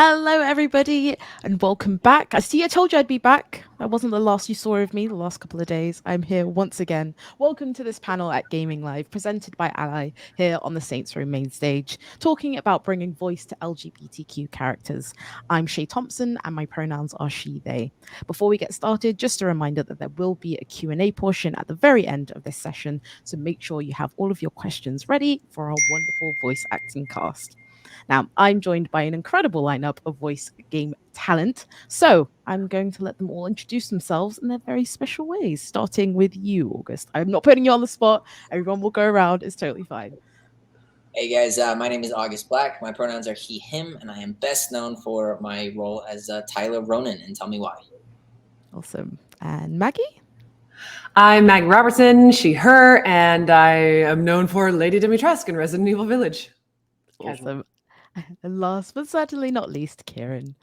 Hello, everybody, and welcome back. I see I told you I'd be back. That wasn't the last you saw of me the last couple of days. I'm here once again. Welcome to this panel at Gayming Live, presented by Ally, here on the Saints Row main stage, talking about bringing voice to LGBTQ characters. I'm Shay Thompson, and my pronouns are she, they. Before we get started, just a reminder that there will be a Q&A portion at the very end of this session, so make sure you have all of your questions ready for our wonderful voice acting cast. Now, I'm joined by an incredible lineup of voice game talent, so I'm going to let them all introduce themselves in their very special ways, starting with you, August. I'm not putting you on the spot. Everyone will go around. It's totally fine. Hey guys, my name is August Black. My pronouns are he, him, and I am best known for my role as Tyler Ronan, and tell me why. Awesome. And Maggie? I'm Maggie Robertson, she, her, and I am known for Lady Dimitrescu in Resident Evil Village. Awesome. And last but certainly not least, Ciarán.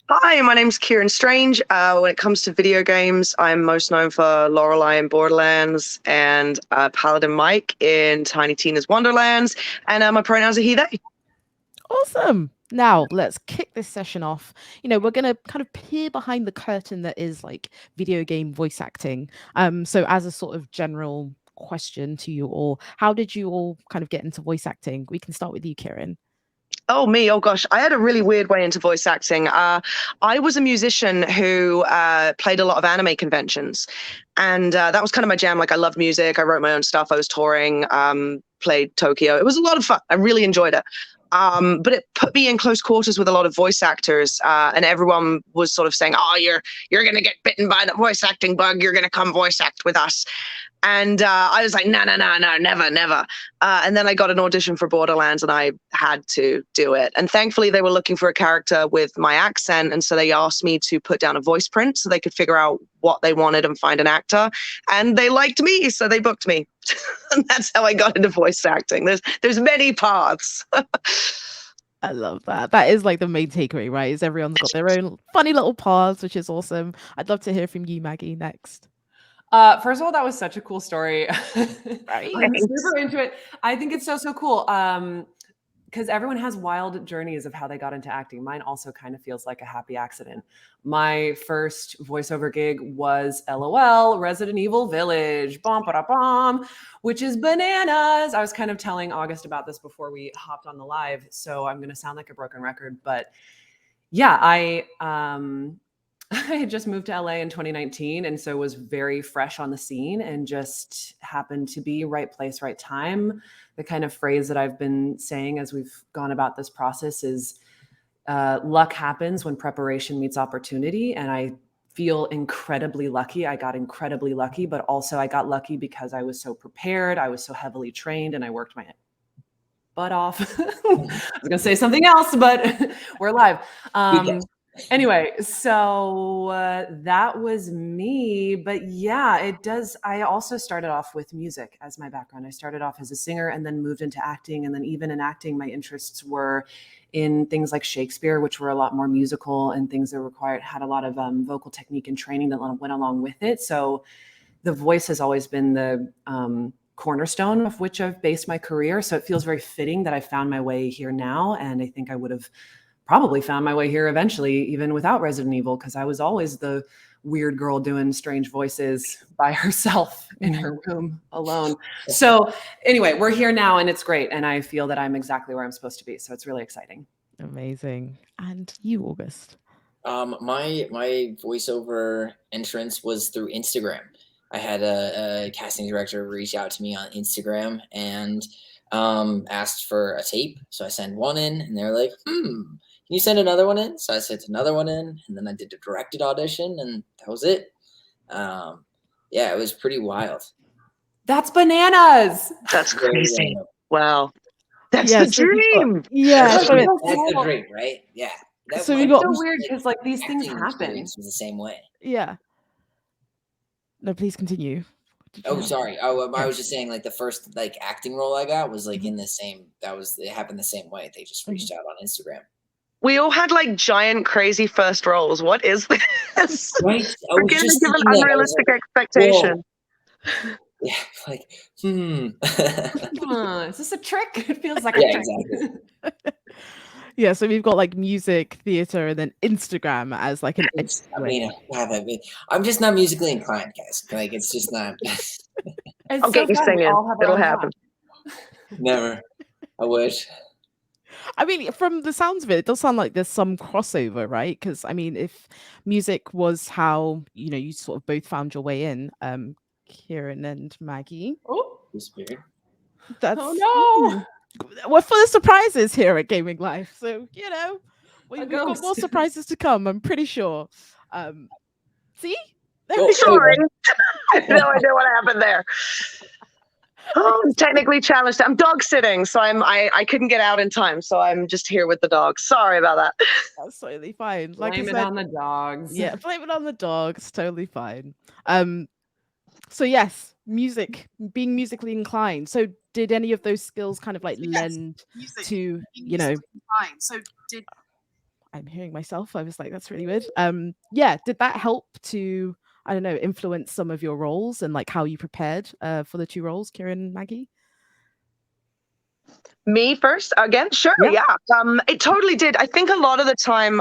Hi, my name's Ciarán Strange. When it comes to video games, I'm most known for Lorelei in Borderlands and Paladin Mike in Tiny Tina's Wonderlands, and my pronouns are he, they. Awesome. Now, let's kick this session off. We're going to kind of peer behind the curtain that is like video game voice acting. So as a sort of general question to you all, how did you all kind of get into voice acting? We can start with you, Ciarán. Oh, me. Oh, gosh. I had a really weird way into voice acting. I was a musician who played a lot of anime conventions. And that was kind of my jam. Like, I loved music. I wrote my own stuff. I was touring, played Tokyo. It was a lot of fun. I really enjoyed it. But it put me in close quarters with a lot of voice actors. And everyone was sort of saying, oh, you're going to get bitten by the voice acting bug. You're going to come voice act with us. And I was like, no, never. And then I got an audition for Borderlands and I had to do it. And thankfully, they were looking for a character with my accent. And so they asked me to put down a voice print so they could figure out what they wanted and find an actor. And they liked me, so they booked me. And that's how I got into voice acting. There's many paths. I love that. That is like the main takeaway, right? Is everyone's got their own funny little paths, which is awesome. I'd love to hear from you, Maggie, next. First of all, that was such a cool story. Right? I'm super into it. I think it's so cool. Because everyone has wild journeys of how they got into acting. Mine also kind of feels like a happy accident. My first voiceover gig was LOL, Resident Evil Village, bom, which is bananas. I was kind of telling August about this before we hopped on the live, so I'm going to sound like a broken record. But yeah, I had just moved to LA in 2019, and so was very fresh on the scene and just happened to be right place, right time. The kind of phrase that I've been saying as we've gone about this process is luck happens when preparation meets opportunity. And I feel incredibly lucky. I got incredibly lucky, but also I got lucky because I was so prepared. I was so heavily trained and I worked my butt off. I was going to say something else, but we're live. Anyway, so that was me. But yeah, it does. I also started off with music as my background. I started off as a singer and then moved into acting. And then even in acting, my interests were in things like Shakespeare, which were a lot more musical and things that had a lot of vocal technique and training that went along with it. So the voice has always been the cornerstone of which I've based my career. So it feels very fitting that I found my way here now. And I think I would have probably found my way here eventually, even without Resident Evil, because I was always the weird girl doing strange voices by herself in her room alone. So anyway, we're here now and it's great. And I feel that I'm exactly where I'm supposed to be. So it's really exciting. Amazing. And you, August? My voiceover entrance was through Instagram. I had a casting director reach out to me on Instagram and asked for a tape. So I sent one in and they're like, can you send another one in? So I sent another one in, and then I did a directed audition, and that was it. Yeah, it was pretty wild. That's bananas. That's crazy. Wow. That's the dream. That's the dream, right? Yeah. So it's so weird because like these things happen. It's the same way. Yeah. No, please continue. Oh, sorry. I was just saying, like the first like acting role I got was like in the same. It happened the same way. They just reached out on Instagram. We all had like giant, crazy first roles. What is this? Right? We're going to give an unrealistic expectation. Whoa. Yeah, like, Is this a trick? It feels like a trick. Exactly. Yeah, so we've got like music, theater, and then Instagram as like an I'm just not musically inclined, guys. Like, it's just not. I'll get you singing. It'll happen. Never. I wish. I mean, from the sounds of it, it does sound like there's some crossover, right? Because I mean, if music was how you sort of both found your way in, Ciarán and Maggie. Oh, that's no! We're full of surprises here at Gaming Life, so we've got more surprises to come. I'm pretty sure. See, sorry, I have no idea what happened there. Oh, I'm technically challenged. I'm dog sitting, so I couldn't get out in time, so I'm just here with the dogs. Sorry about that. That's totally fine. Like blame I it said, on the dogs. Yeah, blame it on the dogs. Totally fine. So yes, being musically inclined. So did any of those skills kind of like lend to I'm hearing myself. I was like, that's really weird. Yeah, did that help to, I don't know, influence some of your roles and like how you prepared for the two roles, Ciarán and Maggie? Me first again? Sure, yeah. It totally did. I think a lot of the time,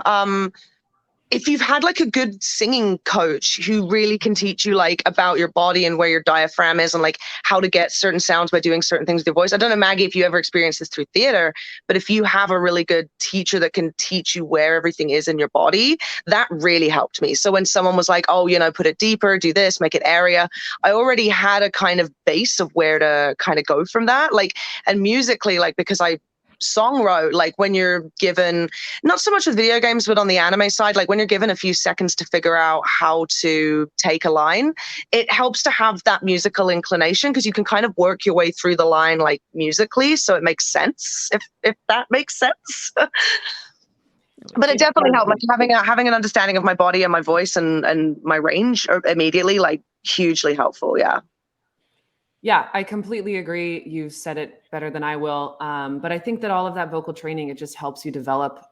if you've had like a good singing coach who really can teach you like about your body and where your diaphragm is and like how to get certain sounds by doing certain things with your voice. I don't know, Maggie, if you ever experienced this through theater, but if you have a really good teacher that can teach you where everything is in your body, that really helped me. So when someone was like, oh, put it deeper, do this, make it area, I already had a kind of base of where to kind of go from that. Like, and musically, like, because I song wrote, like when you're given, not so much with video games, but on the anime side, like when you're given a few seconds to figure out how to take a line, it helps to have that musical inclination because you can kind of work your way through the line like musically, so it makes sense, if that makes sense. But it definitely helped, like having an understanding of my body and my voice and my range immediately, like hugely helpful. Yeah, I completely agree. You said it better than I will. But I think that all of that vocal training, it just helps you develop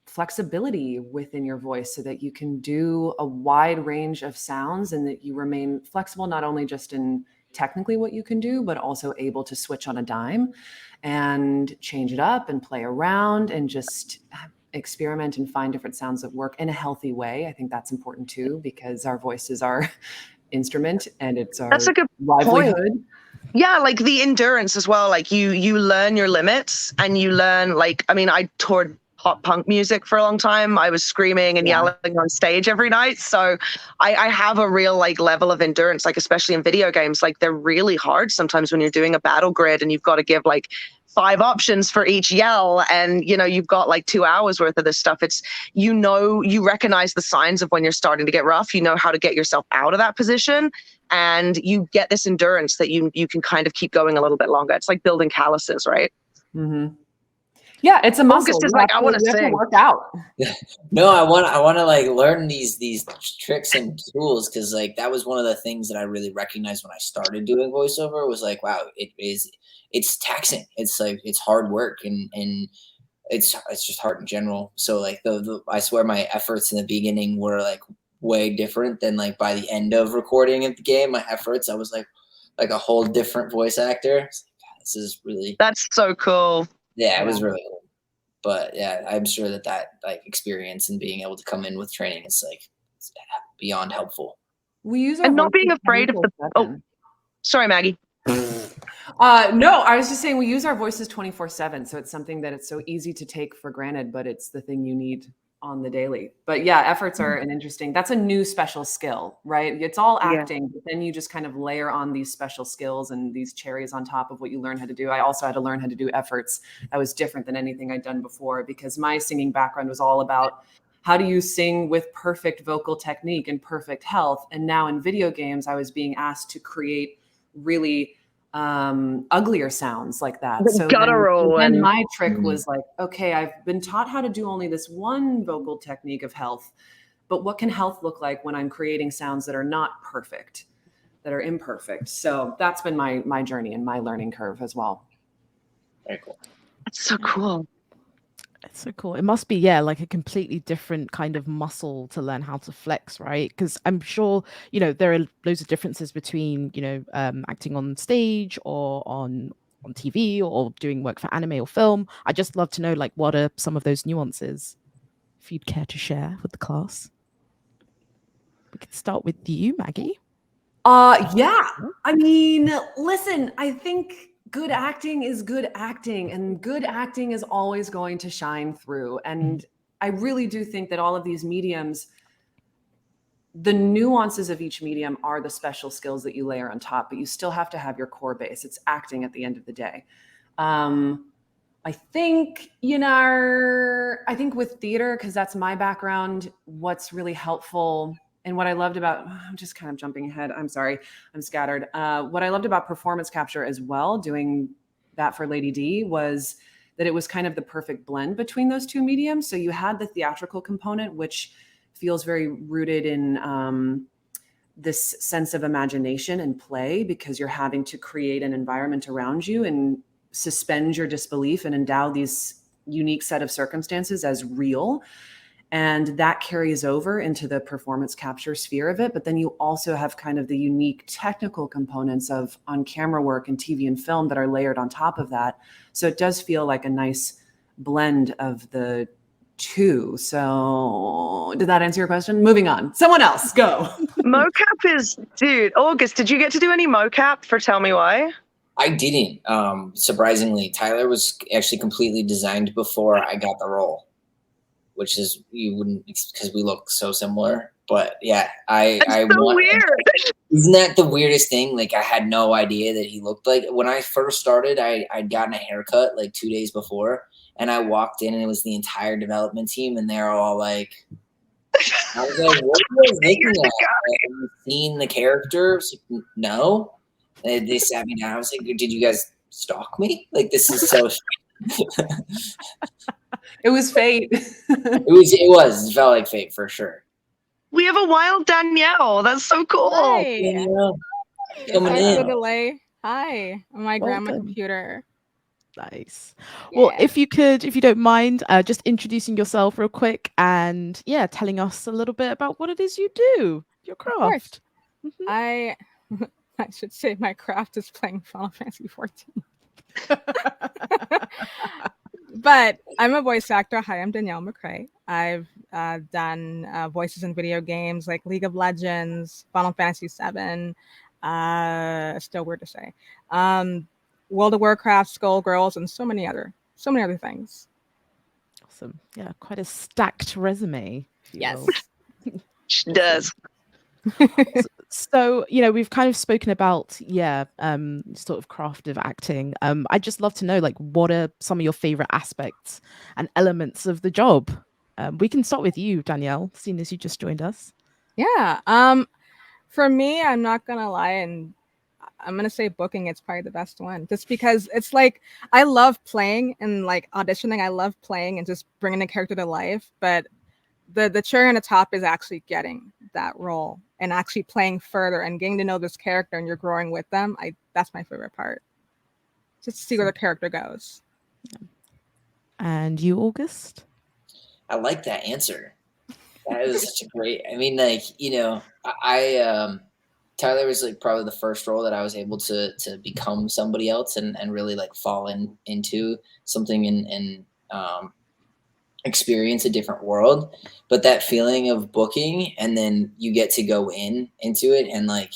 flexibility within your voice so that you can do a wide range of sounds and that you remain flexible, not only just in technically what you can do, but also able to switch on a dime and change it up and play around and just experiment and find different sounds that work in a healthy way. I think that's important too, because our voices are instrument and it's our That's a good livelihood. Point. Yeah, like the endurance as well. Like you learn your limits and you learn, like, I mean, I toured pop punk music for a long time. I was screaming and yelling on stage every night. So I have a real like level of endurance, like especially in video games, like they're really hard sometimes when you're doing a battle grid and you've got to give like 5 options for each yell and you've got like 2 hours worth of this stuff. It's you recognize the signs of when you're starting to get rough, how to get yourself out of that position, and you get this endurance that you can kind of keep going a little bit longer. It's like building calluses, right? Mm-hmm. Yeah, it's a muscle. August is like, I want to sing. Work out. No, I want to like learn these tricks and tools because like that was one of the things that I really recognized when I started doing voiceover was like, wow, it's taxing. It's like it's hard work and it's just hard in general. So like I swear my efforts in the beginning were like way different than like by the end of recording of the game. My efforts, I was like a whole different voice actor. God, this is really that's so cool. Yeah, it was really cool. But yeah, I'm sure that like experience and being able to come in with training is like it's beyond helpful. We use and not being afraid of the. Oh, sorry, Maggie. No, I was just saying we use our voices 24/7, so it's something that it's so easy to take for granted, but it's the thing you need on the daily. But yeah, efforts are an interesting, that's a new special skill, right? It's all acting, but then you just kind of layer on these special skills and these cherries on top of what you learn how to do. I also had to learn how to do efforts. That was different than anything I'd done before because my singing background was all about how do you sing with perfect vocal technique and perfect health. And now in video games, I was being asked to create really uglier sounds like that. So then my trick was like, okay, I've been taught how to do only this one vocal technique of health, but what can health look like when I'm creating sounds that are not perfect, that are imperfect? So that's been my journey and my learning curve as well. Very cool. That's so cool. It's so cool. It must be, like a completely different kind of muscle to learn how to flex, right? Because I'm sure, there are loads of differences between, acting on stage or on on TV or doing work for anime or film. I'd just love to know, like, what are some of those nuances, if you'd care to share with the class. We could start with you, Maggie. Yeah. I mean, listen, I think good acting is good acting, and good acting is always going to shine through. And I really do think that all of these mediums, the nuances of each medium are the special skills that you layer on top, but you still have to have your core base. It's acting at the end of the day. I think, I think with theater, because that's my background, what's really helpful and what I loved about, I'm just kind of jumping ahead. I'm sorry, I'm scattered. What I loved about performance capture as well, doing that for Lady D, was that it was kind of the perfect blend between those two mediums. So you had the theatrical component, which feels very rooted in this sense of imagination and play, because you're having to create an environment around you and suspend your disbelief and endow these unique set of circumstances as real. And that carries over into the performance capture sphere of it. But then you also have kind of the unique technical components of on-camera work and TV and film that are layered on top of that. So it does feel like a nice blend of the two. So did that answer your question? Moving on. Someone else, go. Mocap is, dude, August, did you get to do any mocap for Tell Me Why? I didn't. Surprisingly, Tyler was actually completely designed before I got the role, which is, you wouldn't, because we look so similar. But yeah, weird. Isn't that the weirdest thing? Like, I had no idea that he looked like, when I first started, I'd gotten a haircut like 2 days before, and I walked in and it was the entire development team, and they're all like, I was like, what are you guys looking at? Have you seen the characters? No. And they sat me down. I was like, did you guys stalk me? Like, this is so It was fate. It felt like fate for sure. We have a wild Danielle. That's so cool. Hi. Danielle, Sorry coming for the in. delay. Hi, on my grandma Welcome. computer. Nice. Well, Yeah. if you don't mind, just introducing yourself real quick and telling us a little bit about what it is you do, your craft. I should say my craft is playing Final Fantasy 14. But I'm a voice actor. Hi, I'm Danielle McRae. I've done voices in video games like League of Legends, Final Fantasy 7. Still weird to say. World of Warcraft, Skullgirls, and so many other things. Awesome. Yeah, quite a stacked resume. if you Yes. will. She does. So, we've kind of spoken about, sort of craft of acting. I'd just love to know, like, what are some of your favorite aspects and elements of the job? We can start with you, Danielle, seeing as you just joined us. Yeah. For me, I'm not gonna lie, and I'm gonna say booking is probably the best one, just because it's like I love playing and like auditioning. I love playing and just bringing the character to life, but the cherry on the top is actually getting that role and actually playing further and getting to know this character, and you're growing with them. That's my favorite part. Just to see where the character goes. And you, August? I like that answer. That is such a great, I mean, like, I Tyler was like probably the first role that I was able to become somebody else and really like fall into something and experience a different world. But that feeling of booking and then you get to go into it and like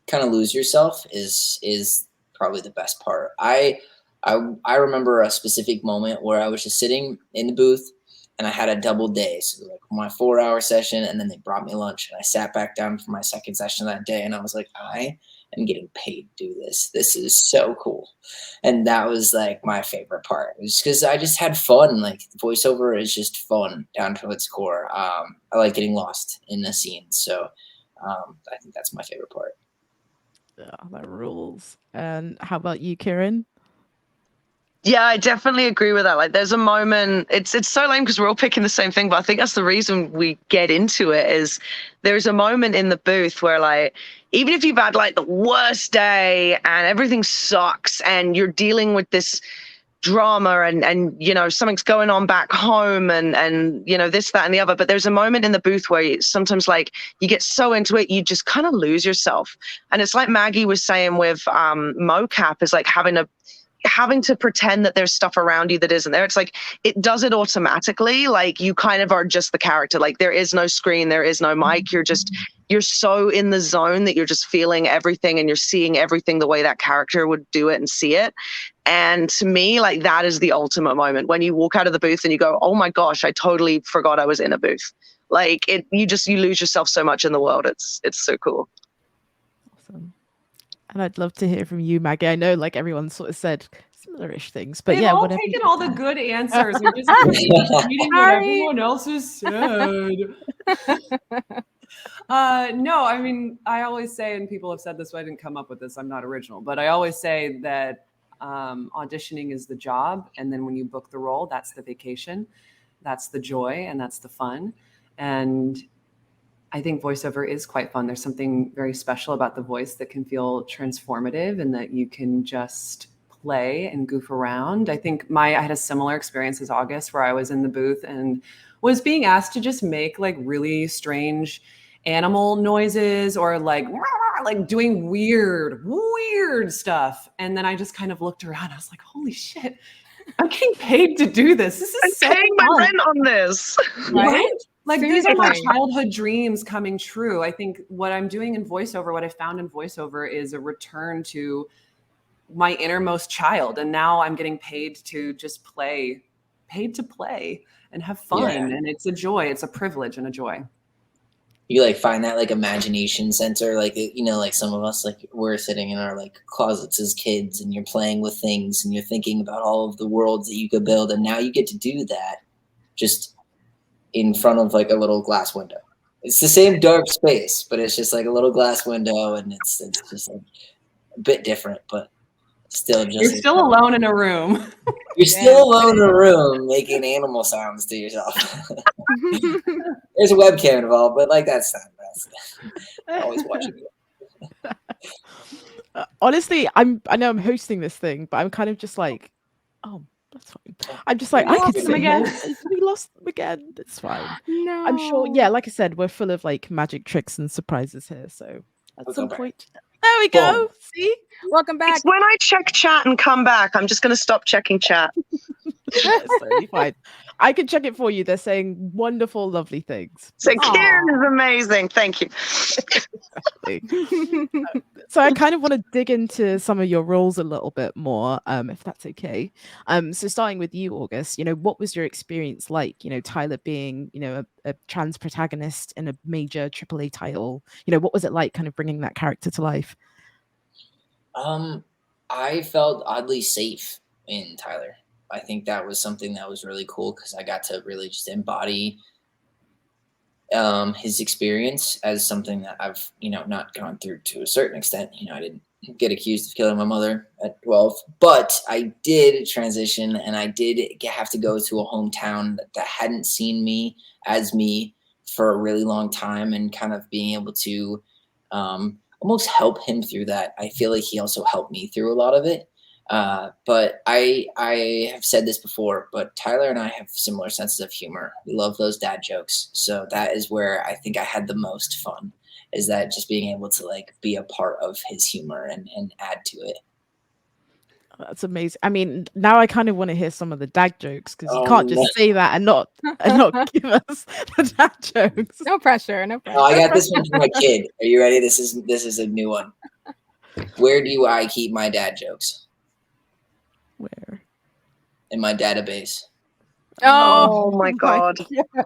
kind of lose yourself is probably the best part. I remember a specific moment where I was just sitting in the booth and I had a double day. So like my 4-hour session, and then they brought me lunch, and I sat back down for my second session that day, and I was like, I am getting paid to do this. This is so cool. And that was like my favorite part. It was because I just had fun. Like, voiceover is just fun down to its core. I like getting lost in a scene. So I think that's my favorite part. Yeah, that rules. And how about you, Ciarán? Yeah, I definitely agree with that. Like, there's a moment, it's so lame because we're all picking the same thing, but I think that's the reason we get into it. Is there's a moment in the booth where, like, even if you've had like the worst day and everything sucks and you're dealing with this drama and you know, something's going on back home and you know, this, that, and the other. But there's a moment in the booth where sometimes like you get so into it, you just kind of lose yourself. And it's like Maggie was saying with mocap, is like having to pretend that there's stuff around you that isn't there. It's like it does it automatically. Like you kind of are just the character. Like there is no screen, there is no mic. You're so in the zone that you're just feeling everything and you're seeing everything the way that character would do it and see it. And to me, like that is the ultimate moment when you walk out of the booth and you go, oh my gosh, I totally forgot I was in a booth. Like you lose yourself so much in the world. It's so cool. Awesome. And I'd love to hear from you, Maggie. I know like everyone sort of said similar-ish things, but They've yeah, all taken all the good answers. We're just reading what everyone else has said. No, I mean, I always say, and people have said this, so I didn't come up with this, I'm not original, but I always say that auditioning is the job. And then when you book the role, that's the vacation, that's the joy, and that's the fun. And I think voiceover is quite fun. There's something very special about the voice that can feel transformative and that you can just play and goof around. I think I had a similar experience as August, where I was in the booth and was being asked to just make like really strange animal noises or like doing weird stuff. And then I just kind of looked around. I was like, holy shit, I'm getting paid to do this. This is I'm so paying my fun. rent on this. Right? Like these are my Seriously. childhood dreams coming true. I think what I'm doing in voiceover, what I found in voiceover is a return to my innermost child. And now I'm getting paid to just play and have fun. Yeah. And it's a joy. It's a privilege and a joy. You like find that like imagination center, like, you know, like some of us, like we're sitting in our like closets as kids and you're playing with things and you're thinking about all of the worlds that you could build. And now you get to do that just in front of like a little glass window. It's the same dark space, but it's just like a little glass window and it's just like a bit different, but still just. You're still alone in a room. You're still alone in a room making animal sounds to yourself. There's a webcam involved, but like that's always watching you. Honestly, I know I'm hosting this thing, but I'm kind of just like, oh, that's fine. I'm just like, We I could lost sit them here. again. We lost them again. It's fine. No. I'm sure. Yeah, like I said, we're full of like magic tricks and surprises here. So at We'll some go back. point, there we go. Boom. See, Welcome back. It's when I check chat and come back. I'm just going to stop checking chat. that's totally fine. I can check it for you. They're saying wonderful, lovely things. So Aw. Ciarán is amazing. Thank you. So I kind of want to dig into some of your roles a little bit more, if that's okay. So starting with you, August, you know, what was your experience like? You know, Tyler being, you know, a trans protagonist in a major AAA title. You know, what was it like, kind of bringing that character to life? I felt oddly safe in Tyler. I think that was something that was really cool because I got to really just embody his experience as something that I've, you know, not gone through to a certain extent. You know, I didn't get accused of killing my mother at 12, but I did transition and I did have to go to a hometown that hadn't seen me as me for a really long time, and kind of being able to almost help him through that. I feel like he also helped me through a lot of it. But I have said this before, but Tyler and I have similar senses of humor. We love those dad jokes. So that is where I think I had the most fun, is that just being able to like be a part of his humor and add to it. That's amazing. I mean, now I kind of want to hear some of the dad jokes, because you Oh, can't just no. say that and not give us the dad jokes. No pressure. No pressure. Oh, I got this one for my kid. Are you ready? This is a new one. Where do I keep my dad jokes? Where? In my database. Oh my God.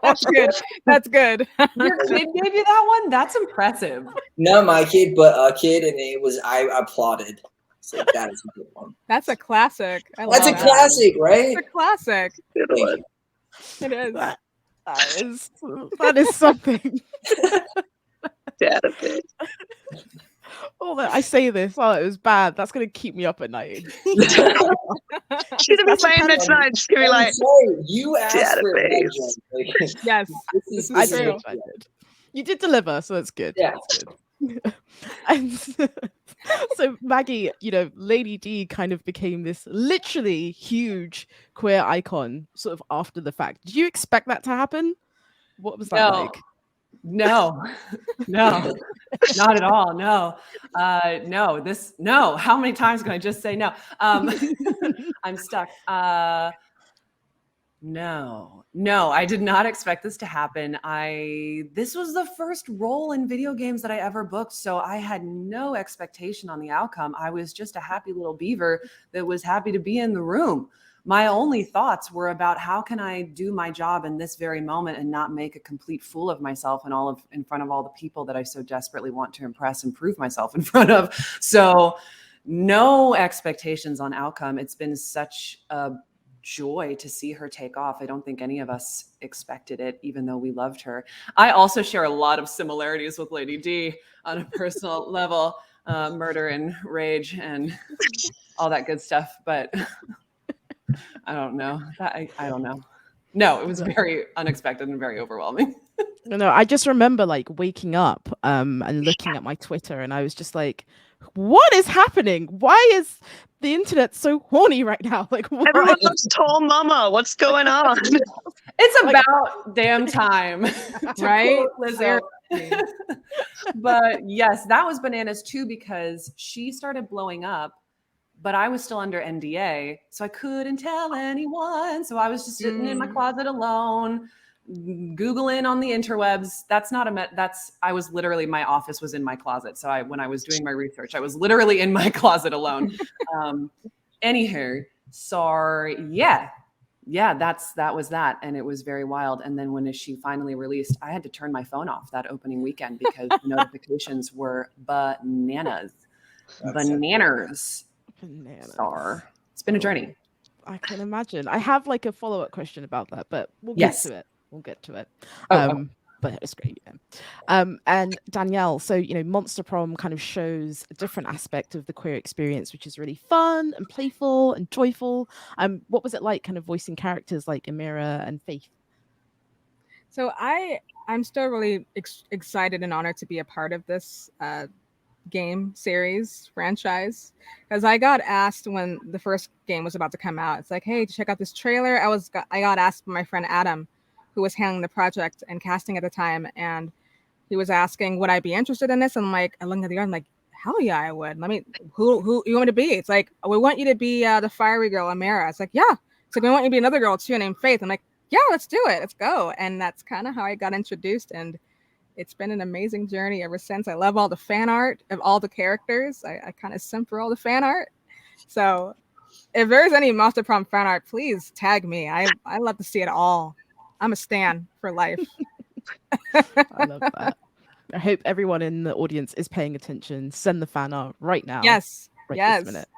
That's good. That's good. Your kid gave you that one? That's impressive. Not my kid, but a kid, and it was I applauded. So that is a good one. That's a classic. I That's a love that. classic, right? It's a classic. Good Thank one. you. It is. That is something. Database. Although I say this, oh, it was bad. That's gonna keep me up at night. She's gonna be playing this tonight. She's gonna be like, I'm sorry, you asked for it. database. Like, Yes. this is I True. did. I did. You did deliver, so that's good. Yeah. That's good. And so Maggie, Lady D kind of became this literally huge queer icon sort of after the fact. Did you expect that to happen? What was that like? No, not at all. No, no. How many times can I just say no? I'm stuck. No, I did not expect this to happen. This was the first role in video games that I ever booked, so I had no expectation on the outcome. I was just a happy little beaver that was happy to be in the room. My only thoughts were about how can I do my job in this very moment and not make a complete fool of myself in front of all the people that I so desperately want to impress and prove myself in front of. So no expectations on outcome. It's been such a joy to see her take off. I don't think any of us expected it, even though we loved her. I also share a lot of similarities with Lady D on a personal level, murder and rage and all that good stuff. But I don't know. I don't know. No, it was very unexpected and very overwhelming. No, I just remember like waking up and looking at my Twitter, and I was just like, what is happening? Why is the internet so horny right now? Like, why? Everyone loves Tall Mama. What's going on? It's about damn time, right? But yes, that was bananas too, because she started blowing up, but I was still under NDA, so I couldn't tell anyone. So I was just sitting in my closet alone, Googling on the interwebs. I was literally, my office was in my closet. So when I was doing my research, I was literally in my closet alone. Anywho, sorry. Yeah, that was that. And it was very wild. And then when she finally released, I had to turn my phone off that opening weekend because the notifications were bananas. Bananas. Sorry. It's been a journey. I can imagine. I have like a follow-up question about that, but we'll get to it. But it's great. Yeah. And Danielle, so Monster Prom kind of shows a different aspect of the queer experience, which is really fun and playful and joyful. What was it like kind of voicing characters like Amira and Faith? So I'm still really excited and honored to be a part of this game series franchise, because I got asked when the first game was about to come out. It's like, hey, check out this trailer. I got asked by my friend Adam, who was handling the project and casting at the time, and he was asking, would I be interested in this? And I looked at the art, I'm like, hell yeah, I would. Who you want me to be? It's like, we want you to be the fiery girl, Amira. It's like, yeah. It's like, we want you to be another girl too named Faith. I'm like, yeah, let's do it. Let's go. And that's kind of how I got introduced. And it's been an amazing journey ever since. I love all the fan art of all the characters. I kind of simp for all the fan art. So if there's any Monster Prom fan art, please tag me. I love to see it all. I'm a stan for life. I love that. I hope everyone in the audience is paying attention. Send the fan art right now. Yes. Right yes. This minute.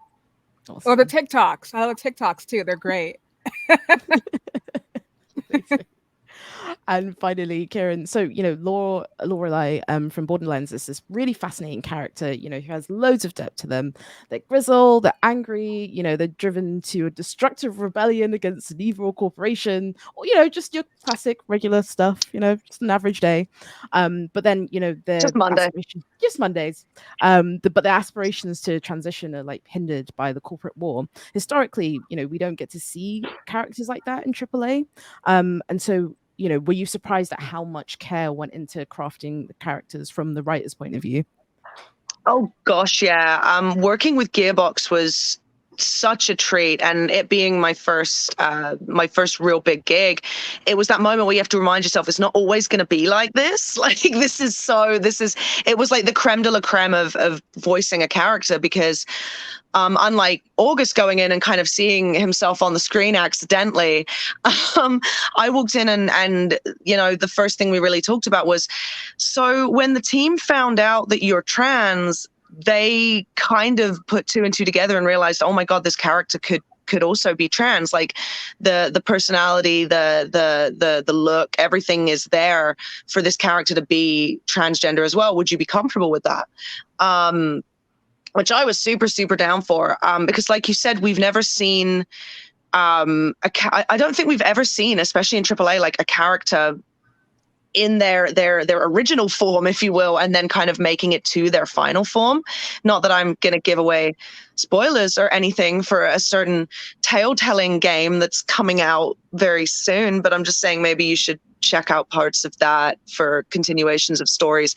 Awesome. Or the TikToks. I love TikToks too. They're great. And finally, Ciarán, so Lorelai from Borderlands is this really fascinating character, who has loads of depth to them. They're grizzled, they're angry, they're driven to a destructive rebellion against an evil corporation, or just your classic regular stuff, just an average day. But then their just Monday. Just Mondays. But their aspirations to transition are like hindered by the corporate war. Historically, we don't get to see characters like that in AAA. And so were you surprised at how much care went into crafting the characters from the writer's point of view? Oh gosh, yeah. Working with Gearbox was such a treat, and it being my first real big gig, it was that moment where you have to remind yourself it's not always going to be like this. Like it was like the creme de la creme of voicing a character, because unlike August going in and kind of seeing himself on the screen accidentally, I walked in and the first thing we really talked about was, so when the team found out that you're trans, they kind of put two and two together and realized, oh my God, this character could also be trans. Like the personality, the look, everything is there for this character to be transgender as well. Would you be comfortable with that? Which I was super, super down for, because like you said, we've never seen, I don't think we've ever seen, especially in AAA, like a character in their original form, if you will, and then kind of making it to their final form. Not that I'm going to give away spoilers or anything for a certain tale-telling game that's coming out very soon, but I'm just saying maybe you should check out parts of that for continuations of stories.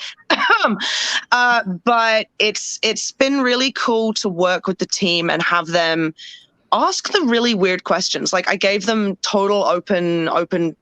But it's been really cool to work with the team and have them ask the really weird questions. Like, I gave them total open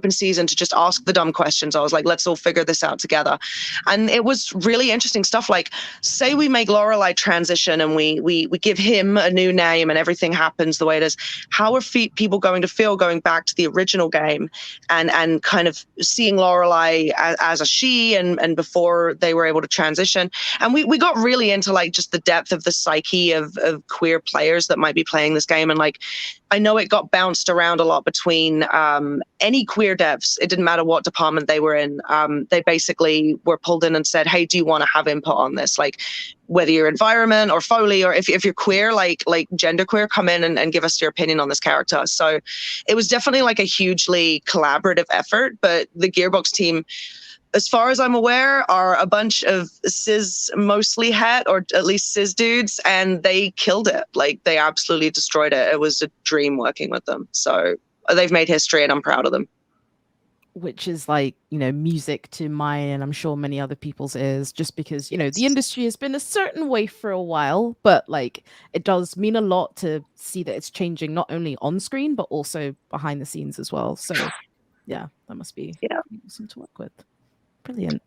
season to just ask the dumb questions. I was like, let's all figure this out together. And it was really interesting stuff. Like, say we make Lorelei transition and we give him a new name and everything happens the way it is. How are people going to feel going back to the original game and kind of seeing Lorelei as a she and before they were able to transition? And we got really into like just the depth of the psyche of queer players that might be playing this game. And like, I know it got bounced around a lot between any queer devs. It didn't matter what department they were in. They basically were pulled in and said, hey, do you want to have input on this? Like, whether you're environment or Foley, or if you're queer, like genderqueer, come in and give us your opinion on this character. So it was definitely like a hugely collaborative effort. But the Gearbox team, as far as I'm aware, are a bunch of cis, mostly het, or at least cis dudes, and they killed it. Like, they absolutely destroyed it. It was a dream working with them. So they've made history, and I'm proud of them. Which is like, you know, music to mine and I'm sure many other people's ears, just because, you know, the industry has been a certain way for a while, but like, it does mean a lot to see that it's changing not only on screen, but also behind the scenes as well. So yeah, that must be awesome to work with. Brilliant.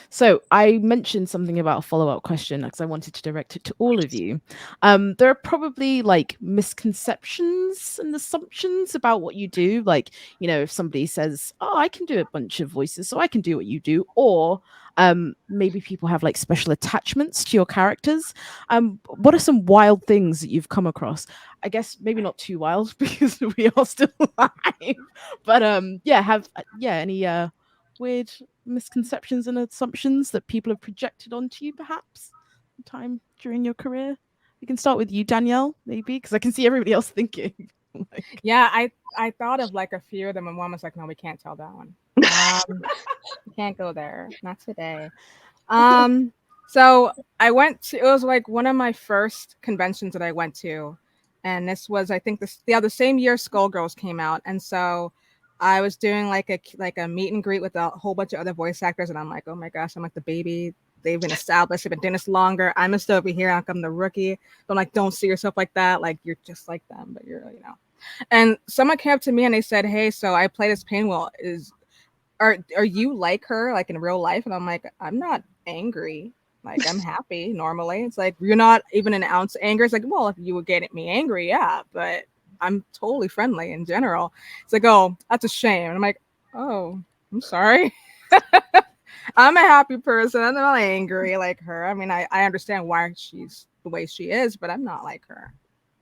So I mentioned something about a follow-up question because I wanted to direct it to all of you. There are probably like misconceptions and assumptions about what you do. Like, you know, if somebody says, oh, I can do a bunch of voices, so I can do what you do. Or maybe people have like special attachments to your characters. What are some wild things that you've come across? I guess maybe not too wild because we are still alive. But any weird misconceptions and assumptions that people have projected onto you perhaps time during your career? We can start with you, Danielle, maybe, because I can see everybody else thinking. Yeah, I thought of like a few of them, and one was like, no, we can't tell that one. We can't go there, not today. So I went to, it was like one of my first conventions that I went to, and this was, I think, the same year Skullgirls came out, and so I was doing like a meet and greet with a whole bunch of other voice actors, and I'm like, oh my gosh, I'm like the baby. They've been established, they've been doing this longer. I'm just over here, I'm the rookie. So I'm like, don't see yourself like that. Like, you're just like them, but you're, you know. And someone came up to me and they said, hey, so I play this Painwheel. Are you like her, like in real life? And I'm like, I'm not angry. Like, I'm happy normally. It's like, you're not even an ounce angry. It's like, well, if you would get me angry, yeah, but I'm totally friendly in general. It's like, oh, that's a shame. And I'm like, oh, I'm sorry. I'm a happy person. I'm not angry like her. I mean, I understand why she's the way she is, but I'm not like her.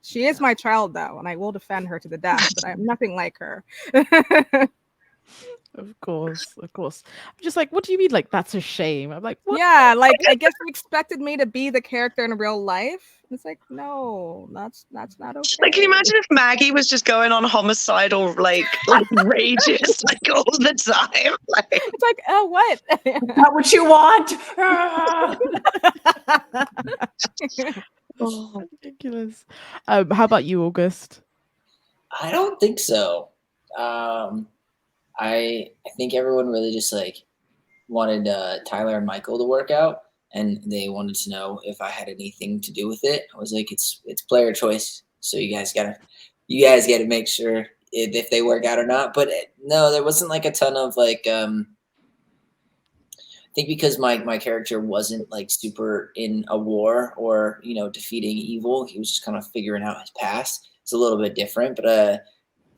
She is my child, though, and I will defend her to the death, but I'm nothing like her. Of course. I'm just like, what do you mean? Like, that's a shame. I'm like, what? Yeah, like, I guess you expected me to be the character in real life. It's like, no, that's not okay. Like, can you imagine if Maggie was just going on homicidal, like rages, like all the time? Like, it's like, oh, what? Not what you want. Oh, ridiculous. How about you, August? I don't think so. I think everyone really just like wanted Tyler and Michael to work out, and they wanted to know if I had anything to do with it. I was like, it's player choice, so you guys gotta make sure if they work out or not. But no, there wasn't like a ton of like. I think because my character wasn't like super in a war or, you know, defeating evil. He was just kind of figuring out his past. It's a little bit different, but I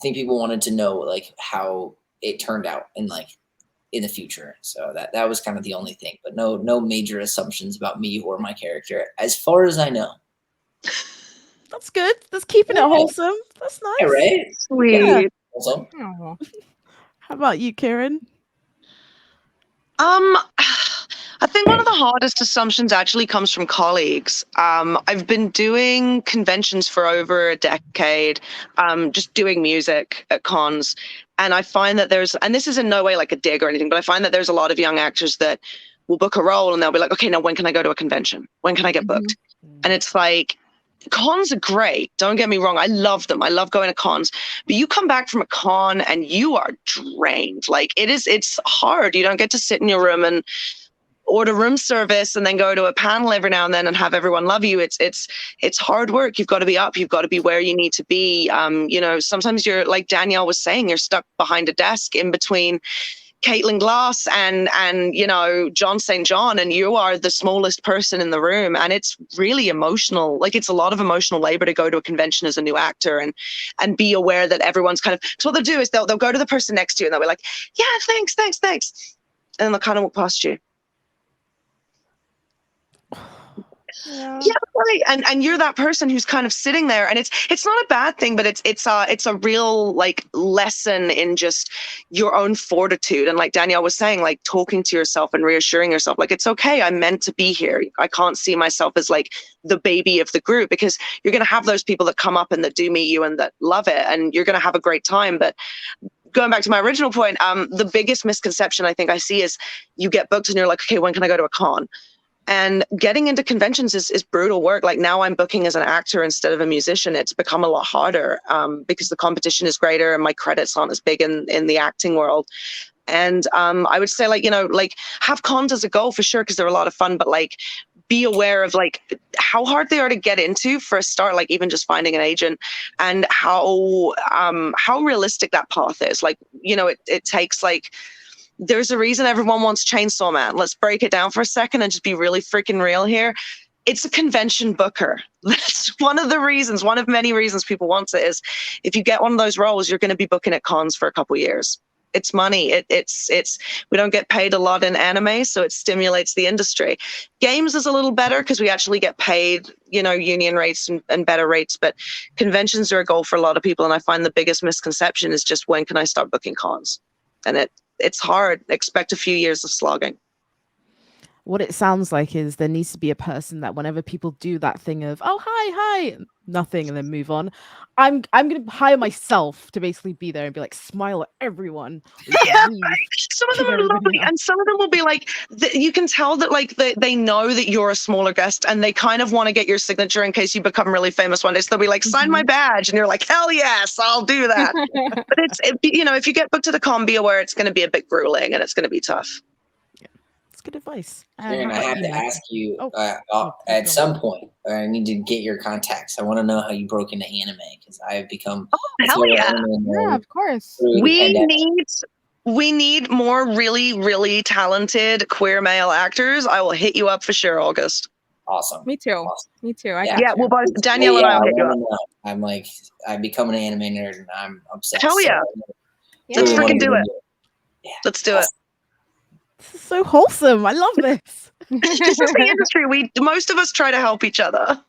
think people wanted to know like how it turned out in the future. So that was kind of the only thing, but no major assumptions about me or my character as far as I know. That's good. That's keeping it wholesome. That's nice. Yeah, right? sweet. Yeah. Also. Oh. How about you, Ciarán? I think one of the hardest assumptions actually comes from colleagues. I've been doing conventions for over a decade, just doing music at cons. And I find that and this is in no way like a dig or anything, but I find that there's a lot of young actors that will book a role and they'll be like, okay, now when can I go to a convention? When can I get booked? And it's like, cons are great. Don't get me wrong. I love them. I love going to cons, but you come back from a con and you are drained. Like it's hard. You don't get to sit in your room and order room service and then go to a panel every now and then and have everyone love you. It's hard work. You've got to be up. You've got to be where you need to be. Sometimes you're, like Danielle was saying, you're stuck behind a desk in between Caitlin Glass and John St. John, and you are the smallest person in the room, and it's really emotional. Like it's a lot of emotional labor to go to a convention as a new actor and be aware that everyone's kind of. So what they'll do is they'll go to the person next to you and they'll be like, yeah, thanks, and then they'll kind of walk past you. Yeah, right. And you're that person who's kind of sitting there, and it's not a bad thing, but it's a real like lesson in just your own fortitude. And like Danielle was saying, like talking to yourself and reassuring yourself, like it's okay, I'm meant to be here. I can't see myself as like the baby of the group, because you're going to have those people that come up and that do meet you and that love it, and you're going to have a great time. But going back to my original point, the biggest misconception I think I see is you get booked and you're like, okay, when can I go to a con? And getting into conventions is brutal work. Like now I'm booking as an actor instead of a musician. It's become a lot harder because the competition is greater and my credits aren't as big in the acting world. And I would say like have cons as a goal for sure, because they're a lot of fun, but like be aware of like how hard they are to get into for a start, like even just finding an agent, and how realistic that path is. Like, it takes like, there's a reason everyone wants Chainsaw Man. Let's break it down for a second and just be really freaking real here. It's a convention booker. That's one of many reasons people want it, is if you get one of those roles, you're going to be booking at cons for a couple of years. It's money. It's we don't get paid a lot in anime, so it stimulates the industry. Games is a little better because we actually get paid, union rates and better rates, but conventions are a goal for a lot of people. And I find the biggest misconception is just, when can I start booking cons? And it's hard. Expect a few years of slogging. What it sounds like is there needs to be a person that whenever people do that thing of, oh, hi, nothing, and then move on, I'm going to hire myself to basically be there and be like, smile at everyone. Yeah, some of them are lovely, and some of them will be like, you can tell that like they know that you're a smaller guest, and they kind of want to get your signature in case you become really famous one day. So they'll be like, sign my badge, and you're like, hell yes, I'll do that. But if you get booked to the con, be aware it's going to be a bit grueling and it's going to be tough. Good advice. Ciarán, I have to ask you at some point. I need to get your contacts. I want to know how you broke into anime, because I have become. Hell yeah! Yeah, of course. We need more really, really talented queer male actors. I will hit you up for sure, August. Awesome. Me too. Awesome. Me too. Well, both Danielle and I will hit you up. I'm like, I'm becoming an anime nerd, and I'm obsessed. Hell yeah! Let's freaking do it. Yeah. Let's do it. This is so wholesome. I love this. This is the industry. Most of us try to help each other.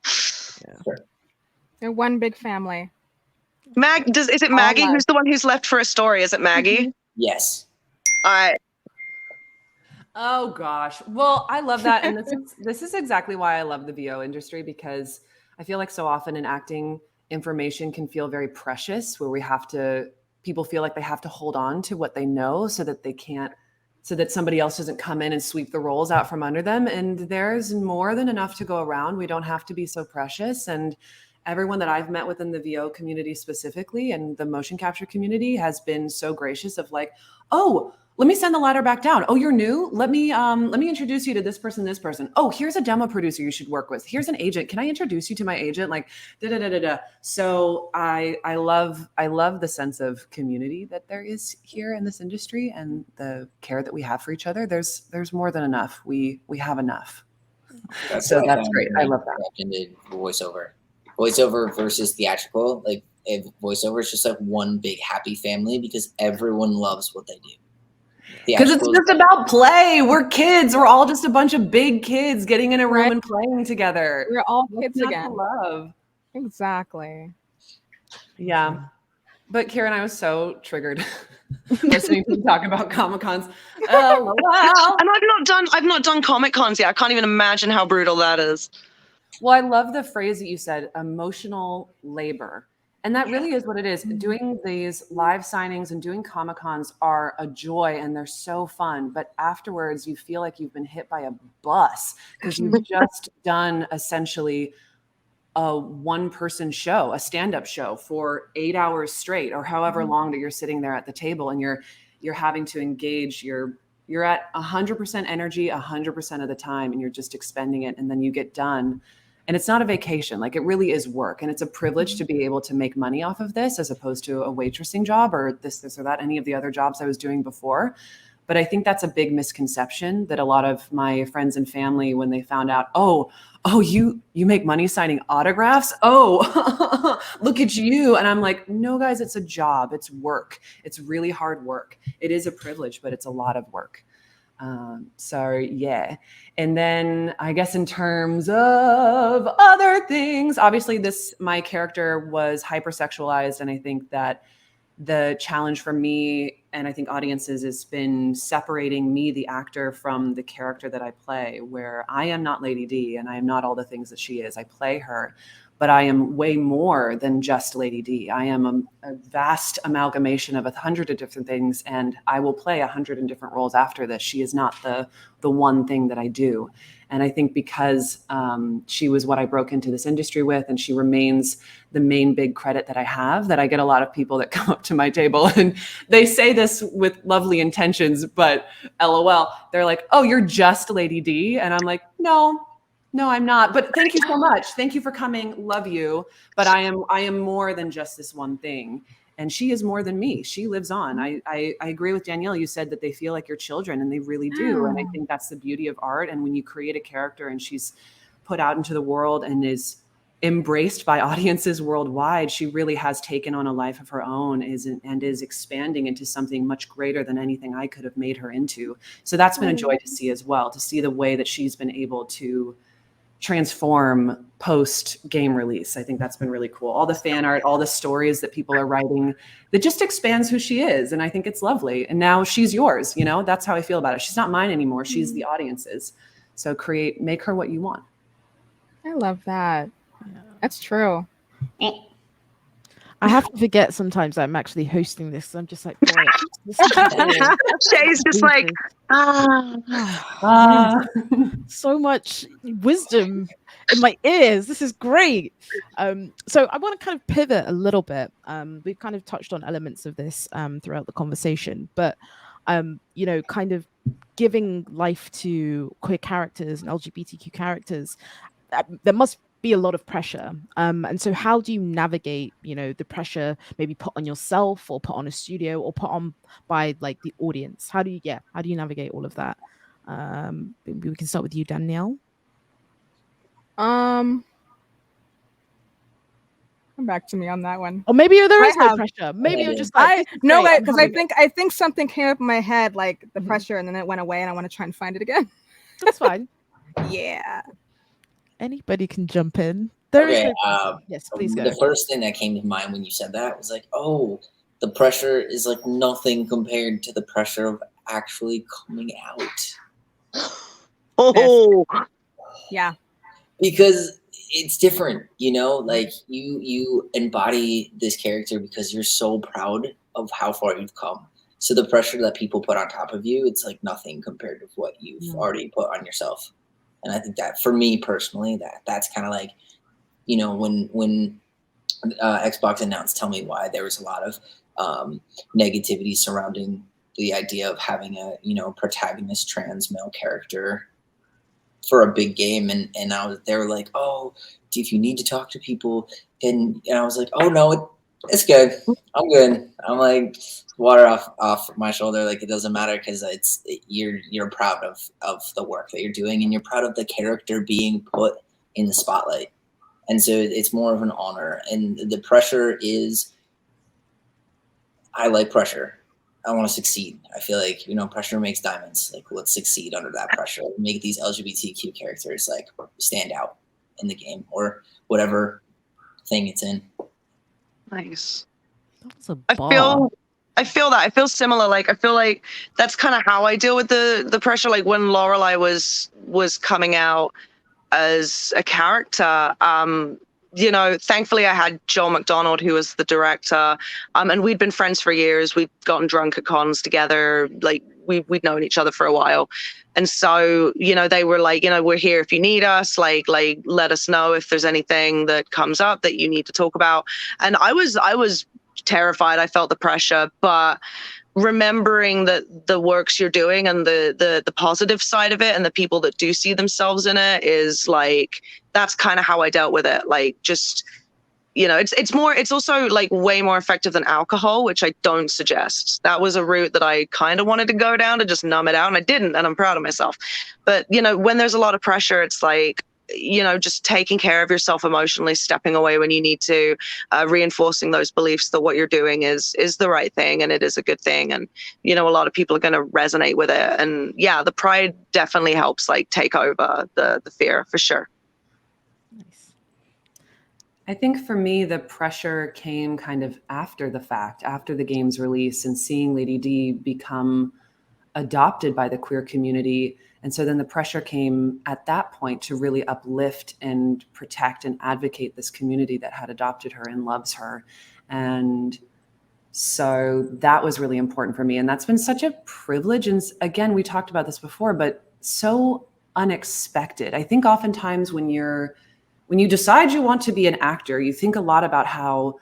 Yeah. They're one big family. Is it Maggie who's the one who's left for a story? Is it Maggie? Yes. All right. Oh gosh. Well, I love that. And this is exactly why I love the VO industry, because I feel like so often in acting, information can feel very precious, where people feel like they have to hold on to what they know so that somebody else doesn't come in and sweep the roles out from under them. And there's more than enough to go around. We don't have to be so precious. And everyone that I've met within the VO community specifically, and the motion capture community, has been so gracious of like, oh, let me send the ladder back down. Oh, you're new? Let me introduce you to this person. Oh, here's a demo producer you should work with. Here's an agent. Can I introduce you to my agent? Like, da-da-da-da-da. So I love the sense of community that there is here in this industry, and the care that we have for each other. There's more than enough. We have enough. That's great. I love that. Into voiceover versus theatrical. Like, voiceover is just like one big happy family, because everyone loves what they do. Because it's just about play. We're kids. We're all just a bunch of big kids getting in a room and playing together. We're all kids again. Love. Exactly. Yeah. But Ciarán, I was so triggered listening to you talk about Comic-Cons. Oh, wow. And I've not done Comic-Cons yet. I can't even imagine how brutal that is. Well, I love the phrase that you said, emotional labor. And that really is what it is. Doing these live signings and doing Comic-Cons are a joy and they're so fun. But afterwards, you feel like you've been hit by a bus because you've just done essentially a one-person show, a stand-up show for 8 hours straight, or however long that you're sitting there at the table, and you're having to engage. You're at 100% energy 100% of the time, and you're just expending it, and then you get done. And it's not a vacation. Like, it really is work, and it's a privilege to be able to make money off of this as opposed to a waitressing job or this or that, any of the other jobs I was doing before. But I think that's a big misconception that a lot of my friends and family, when they found out, oh, you make money signing autographs? Oh, look at you. And I'm like, no, guys, it's a job. It's work. It's really hard work. It is a privilege, but it's a lot of work. So yeah. And then I guess in terms of other things, obviously my character was hypersexualized. And I think that the challenge for me, and I think audiences, has been separating me, the actor, from the character that I play, where I am not Lady D and I am not all the things that she is. I play her, but I am way more than just Lady D. I am a vast amalgamation of 100 different things, and I will play 100 different roles after this. She is not the one thing that I do. And I think because she was what I broke into this industry with, and she remains the main big credit that I have, that I get a lot of people that come up to my table and they say this with lovely intentions, but LOL, they're like, oh, you're just Lady D. And I'm like, no, I'm not. But thank you so much. Thank you for coming. Love you. But I am more than just this one thing. And she is more than me. She lives on. I agree with Danielle. You said that they feel like your children, and they really do. And I think that's the beauty of art. And when you create a character and she's put out into the world and is embraced by audiences worldwide, she really has taken on a life of her own and is expanding into something much greater than anything I could have made her into. So that's been a joy to see as well, to see the way that she's been able to transform post game release. I think that's been really cool. All the fan art, all the stories that people are writing, that just expands who she is. And I think it's lovely. And now she's yours, that's how I feel about it. She's not mine anymore. She's the audience's. So make her what you want. I love that. That's true. I have to forget sometimes that I'm actually hosting this. I'm just like, boy, this is Shay's just like, so much wisdom in my ears. This is great. So I want to kind of pivot a little bit. We've kind of touched on elements of this throughout the conversation, but kind of giving life to queer characters and LGBTQ characters, there must be a lot of pressure. And so how do you navigate, the pressure maybe put on yourself or put on a studio or put on by like the audience? How do you navigate all of that? Maybe we can start with you, Danielle. Come back to me on that one. Or maybe there is no pressure. Maybe you're just like, because I think something came up in my head, like the pressure, and then it went away, and I want to try and find it again. That's fine. Yeah. Anybody can jump in. Yes, please go. The first thing that came to mind when you said that was like, oh, the pressure is like nothing compared to the pressure of actually coming out. Oh, yeah. Because it's different, like you embody this character because you're so proud of how far you've come. So the pressure that people put on top of you, it's like nothing compared to what you've already put on yourself. And I think that for me personally, that's kind of like, when Xbox announced Tell Me Why, there was a lot of negativity surrounding the idea of having a, protagonist trans male character for a big game. And they were like, oh, if you need to talk to people, and I was like, oh no, it's good. I'm good. I'm like, water off my shoulder. Like, it doesn't matter because you're proud of the work that you're doing, and you're proud of the character being put in the spotlight. And so it's more of an honor. And the pressure is, I like pressure. I want to succeed. I feel like, pressure makes diamonds. Like, let's succeed under that pressure. Make these LGBTQ characters like stand out in the game or whatever thing it's in. Nice. That's a I feel that. I feel similar. Like, I feel like that's kind of how I deal with the pressure. Like when Lorelai was coming out as a character, thankfully I had Joel McDonald, who was the director, and we'd been friends for years. We'd gotten drunk at cons together. Like we'd known each other for a while. And so, they were like, we're here if you need us, like let us know if there's anything that comes up that you need to talk about. And I was terrified. I felt the pressure, but remembering that the works you're doing and the positive side of it and the people that do see themselves in it is like, that's kind of how I dealt with it. Like, just, it's also like way more effective than alcohol, which I don't suggest. That was a route that I kind of wanted to go down to just numb it out, and I didn't, and I'm proud of myself. But, when there's a lot of pressure, it's like, just taking care of yourself emotionally, stepping away when you need to, reinforcing those beliefs that what you're doing is the right thing and it is a good thing. And, a lot of people are going to resonate with it. And yeah, the pride definitely helps like take over the fear for sure. Nice. I think for me, the pressure came kind of after the fact, after the game's release, and seeing Lady D become adopted by the queer community. And so then the pressure came at that point to really uplift and protect and advocate this community that had adopted her and loves her. And so that was really important for me. And that's been such a privilege. And again, we talked about this before, but so unexpected. I think oftentimes when you decide you want to be an actor, you think a lot about how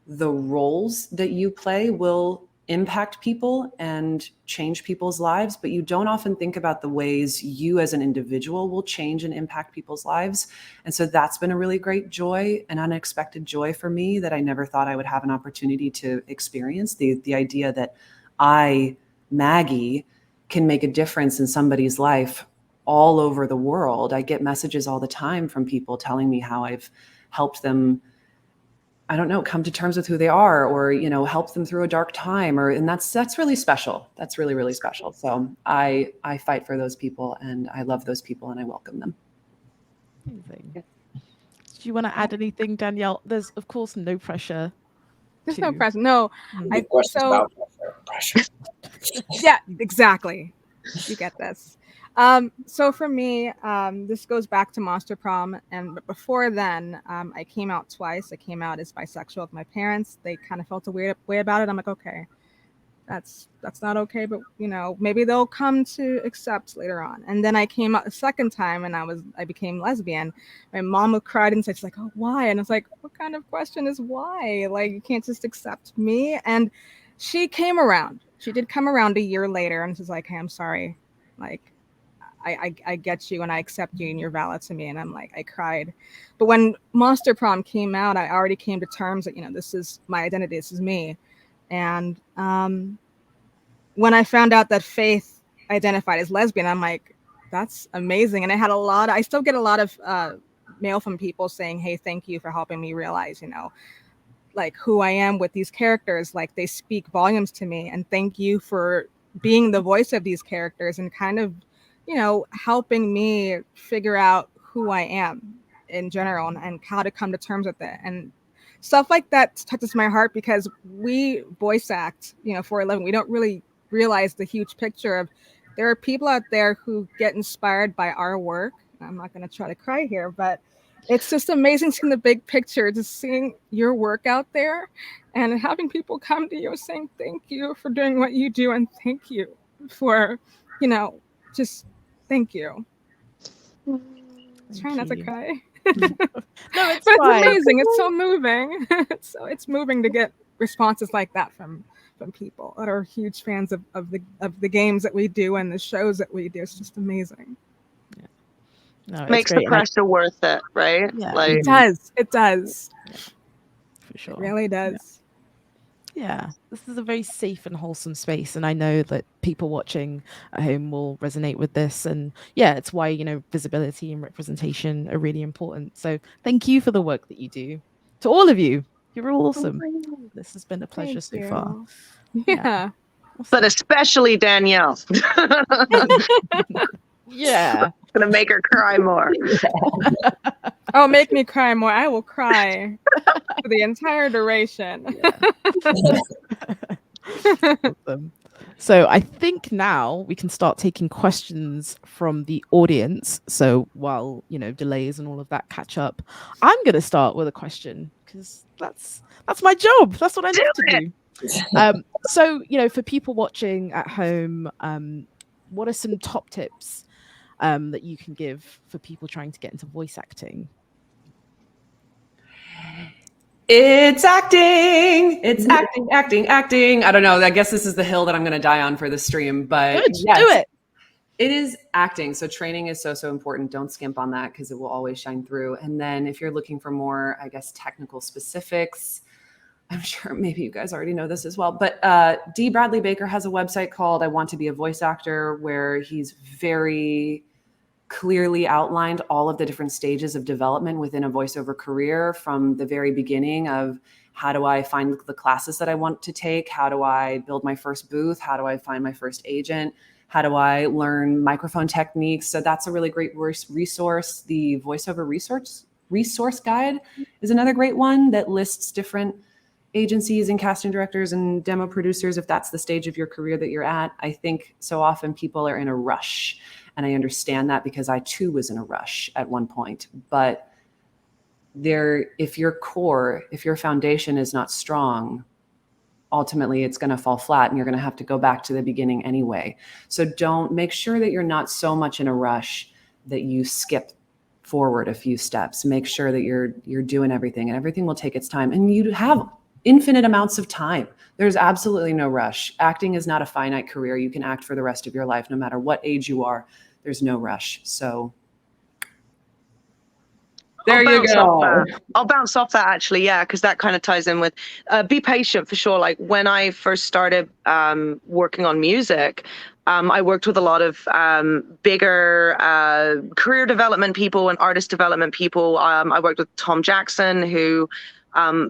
the roles that you play will impact people and change people's lives, but you don't often think about the ways you as an individual will change and impact people's lives. And so that's been a really great joy, an unexpected joy for me that I never thought I would have an opportunity to experience. The idea that I, Maggie, can make a difference in somebody's life all over the world. I get messages all the time from people telling me how I've helped them, I don't know, come to terms with who they are, or, help them through a dark time, and that's really special. That's really, really special. So I fight for those people, and I love those people, and I welcome them. Amazing. Do you want to add anything, Danielle? There's of course no pressure. There's no pressure. No. About pressure. Yeah, exactly. You get this. So for me, this goes back to Monster Prom, but before then, I came out twice. I came out as bisexual with my parents. They kind of felt a weird way about it. I'm like, okay, that's not okay, but maybe they'll come to accept later on. And then I came out a second time, and I became lesbian. My mom cried and said, she's like, oh, why? And I was like, what kind of question is why? Like, you can't just accept me. And she came around. She did come around a year later, and she's like, hey, I'm sorry. Like, I get you and I accept you and you're valid to me. And I'm like, I cried. But when Monster Prom came out, I already came to terms that, this is my identity, this is me. And when I found out that Faith identified as lesbian, I'm like, that's amazing. And I still get a lot of mail from people saying, hey, thank you for helping me realize, like who I am with these characters. Like, they speak volumes to me, and thank you for being the voice of these characters and kind of, helping me figure out who I am in general and how to come to terms with it. And stuff like that touches my heart, because we voice act, for a living. We don't really realize the huge picture of, there are people out there who get inspired by our work. I'm not going to try to cry here, but it's just amazing seeing the big picture, just seeing your work out there and having people come to you saying, thank you for doing what you do. And thank you for, just thank you. Try not to cry. No, it's but fine. It's amazing. It's so moving. It's moving to get responses like that from people that are huge fans of the games that we do and the shows that we do. It's just amazing. Yeah. No, Makes the pressure worth it, right? Yeah. Like, it does. It does. Yeah, for sure. It really does. Yeah, this is a very safe and wholesome space, and I know that people watching at home will resonate with this. And yeah, it's why visibility and representation are really important. So thank you for the work that you do. To all of you, you're all awesome. This has been a pleasure so far. Yeah. But especially Danielle. Yeah. Gonna make her cry more. Oh, make me cry more. I will cry for the entire duration. Awesome. So I think now we can start taking questions from the audience. So while, delays and all of that catch up, I'm going to start with a question because that's my job. That's what I love to do. So, for people watching at home, what are some top tips that you can give for people trying to get into voice acting? It's acting. It's acting. I don't know. I guess this is the hill that I'm going to die on for the stream, but Good, yes, do it. It is acting. So training is so important. Don't skimp on that because it will always shine through. And then if you're looking for more, I guess, technical specifics, I'm sure maybe you guys already know this as well, but D. Bradley Baker has a website called I Want to Be a Voice Actor, where he's very clearly outlined all of the different stages of development within a voiceover career, from the very beginning of how do I find the classes that I want to take? How do I build my first booth? How do I find my first agent? How do I learn microphone techniques? So that's a really great resource. The voiceover resource guide is another great one that lists different agencies and casting directors and demo producers if that's the stage of your career that you're at. I think so often people are in a rush, and I understand that because I too was in a rush at one point. But if your foundation is not strong, ultimately it's going to fall flat and you're going to have to go back to the beginning anyway. So make sure that you're not so much in a rush that you skip forward a few steps. Make sure that you're doing everything, and everything will take its time, and you have infinite amounts of time. There's absolutely no rush. Acting is not a finite career. You can act for the rest of your life, no matter what age you are. There's no rush. So there you go. I'll bounce off that actually, yeah, because that kind of ties in with be patient for sure. Like when I first started working on music, I worked with a lot of bigger career development people and artist development people. I worked with Tom Jackson, who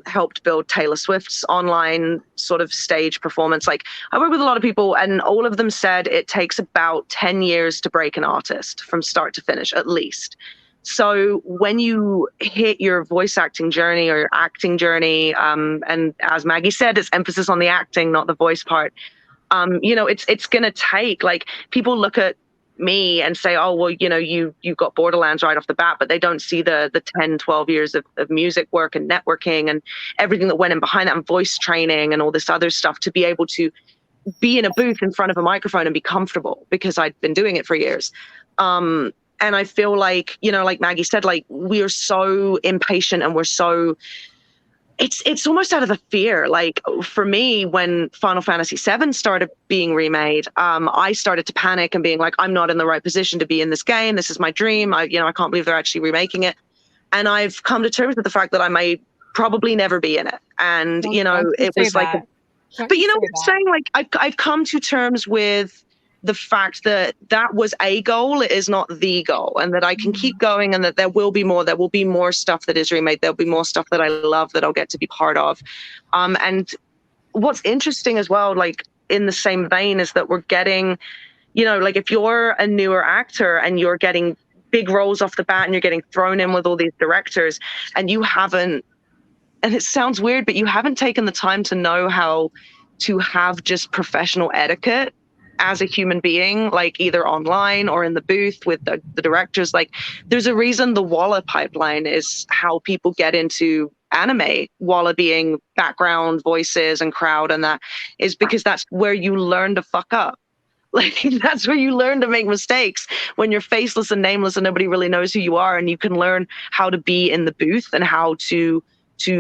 helped build Taylor Swift's online sort of stage performance. Like I worked with a lot of people, and all of them said it takes about 10 years to break an artist from start to finish, at least. So when you hit your voice acting journey or your acting journey, and as Maggie said, it's emphasis on the acting, not the voice part. It's going to take, like, people look at me and say, oh, well, you got Borderlands right off the bat, but they don't see the 10, 12 years of music work and networking and everything that went in behind that, and voice training and all this other stuff to be able to be in a booth in front of a microphone and be comfortable, because I'd been doing it for years. And I feel like, like Maggie said, like we are so impatient, and we're so, it's almost out of the fear. Like for me, when Final Fantasy VII started being remade, I started to panic and being like, I'm not in the right position to be in this game. This is my dream. I can't believe they're actually remaking it. And I've come to terms with the fact that I may probably never be in it. And, it was like, but you know what I'm saying? Like I've come to terms with the fact that was a goal, it is not the goal, and that I can keep going, and that there will be more stuff that is remade. There'll be more stuff that I love that I'll get to be part of. And what's interesting as well, like in the same vein, is that we're getting, like if you're a newer actor and you're getting big roles off the bat and you're getting thrown in with all these directors, and you haven't, and it sounds weird, but you haven't taken the time to know how to have just professional etiquette as a human being, like either online or in the booth with the directors. Like there's a reason the Walla pipeline is how people get into anime, Walla being background voices and crowd, and that is because that's where you learn to fuck up. Like that's where you learn to make mistakes, when you're faceless and nameless and nobody really knows who you are, and you can learn how to be in the booth and how to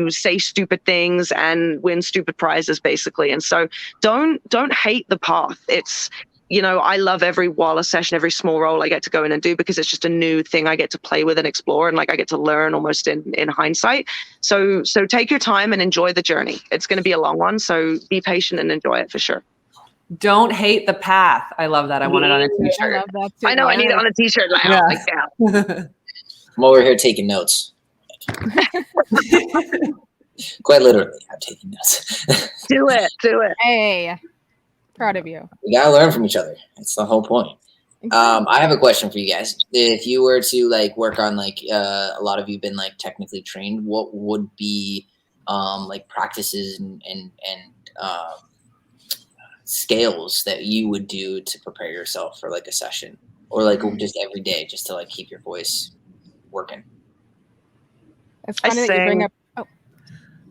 say stupid things and win stupid prizes, basically. And so don't hate the path. It's, I love every Walla session, every small role I get to go in and do, because it's just a new thing I get to play with and explore, and like I get to learn almost in hindsight. So take your time and enjoy the journey. It's going to be a long one, so be patient and enjoy it for sure. Don't hate the path. I love that. I want it on a t-shirt. I love that too. I know, I need it on a t-shirt. Like, yeah. I'm over here taking notes. Quite literally, I'm taking notes. Do it. Hey, proud of you. We gotta learn from each other. That's the whole point. I have a question for you guys. If you were to like work on like a lot of you been like technically trained, what would be like practices and scales that you would do to prepare yourself for like a session, or like just every day, just to like keep your voice working? It's funny that you bring up. Oh,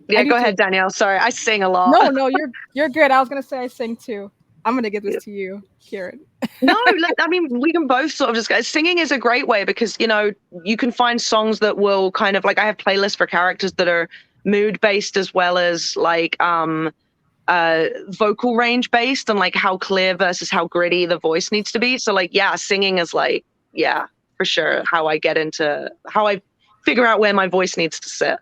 Yeah, do go too. ahead, Danielle. Sorry, I sing a lot. No, you're good. I was gonna say I sing too. I'm gonna give this to you, Ciarán. No, I mean, we can both sort of just go. Singing is a great way because, you know, you can find songs that will kind of like, I have playlists for characters that are mood based as well as like vocal range based, and like how clear versus how gritty the voice needs to be. So like, yeah, singing is like, yeah, for sure, how I figure out where my voice needs to sit.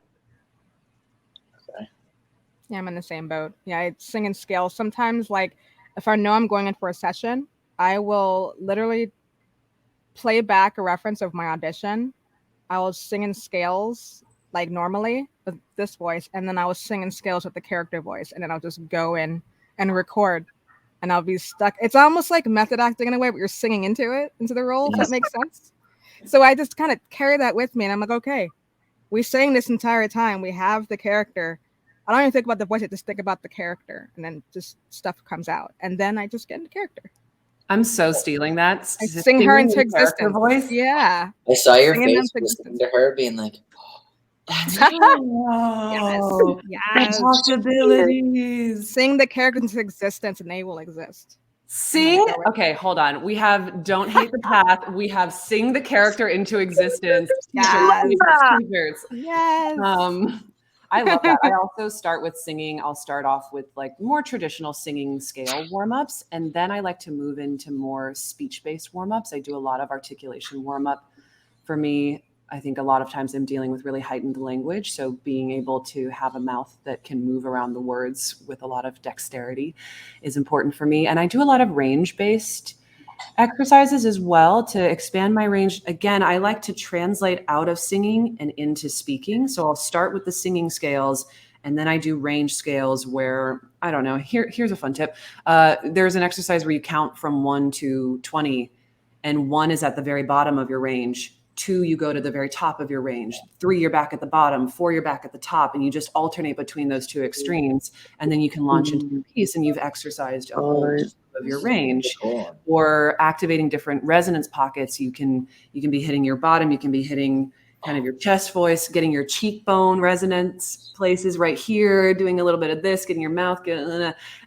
Yeah, I'm in the same boat. Yeah, I sing in scales. Sometimes, like, if I know I'm going in for a session, I will literally play back a reference of my audition. I will sing in scales, like normally with this voice, and then I will sing in scales with the character voice, and then I'll just go in and record, and I'll be stuck. It's almost like method acting in a way, but you're singing into the role, if that makes sense. So I just kind of carry that with me, and I'm like, okay, we sang this entire time. We have the character. I don't even think about the voice. I just think about the character, and then just stuff comes out, and then I just get into character. I'm so stealing that. I sing her into existence. Voice. Yeah. I saw your face listening to her, being like, "Oh, yes. Possibilities." Sing the character into existence, and they will exist. Sing. Okay, hold on. We have "Don't Hate the Path." We have "Sing the Character into Existence." Yes. Yes. I love that. I also start with singing. I'll start off with like more traditional singing scale warm-ups, and then I like to move into more speech-based warm-ups. I do a lot of articulation warm-up. For me, I think a lot of times I'm dealing with really heightened language, so being able to have a mouth that can move around the words with a lot of dexterity is important for me. And I do a lot of range-based exercises as well to expand my range. Again, I like to translate out of singing and into speaking. So I'll start with the singing scales, and then I do range scales where, I don't know, here's a fun tip. There's an exercise where you count from 1 to 20, and 1 is at the very bottom of your range. 2, you go to the very top of your range. 3, you're back at the bottom. 4, you're back at the top, and you just alternate between those two extremes, and then you can launch into a piece, and you've exercised a whole of your range. Or activating different resonance pockets. You can be hitting your bottom, you can be hitting kind of your chest voice, getting your cheekbone resonance places right here, doing a little bit of this, getting your mouth,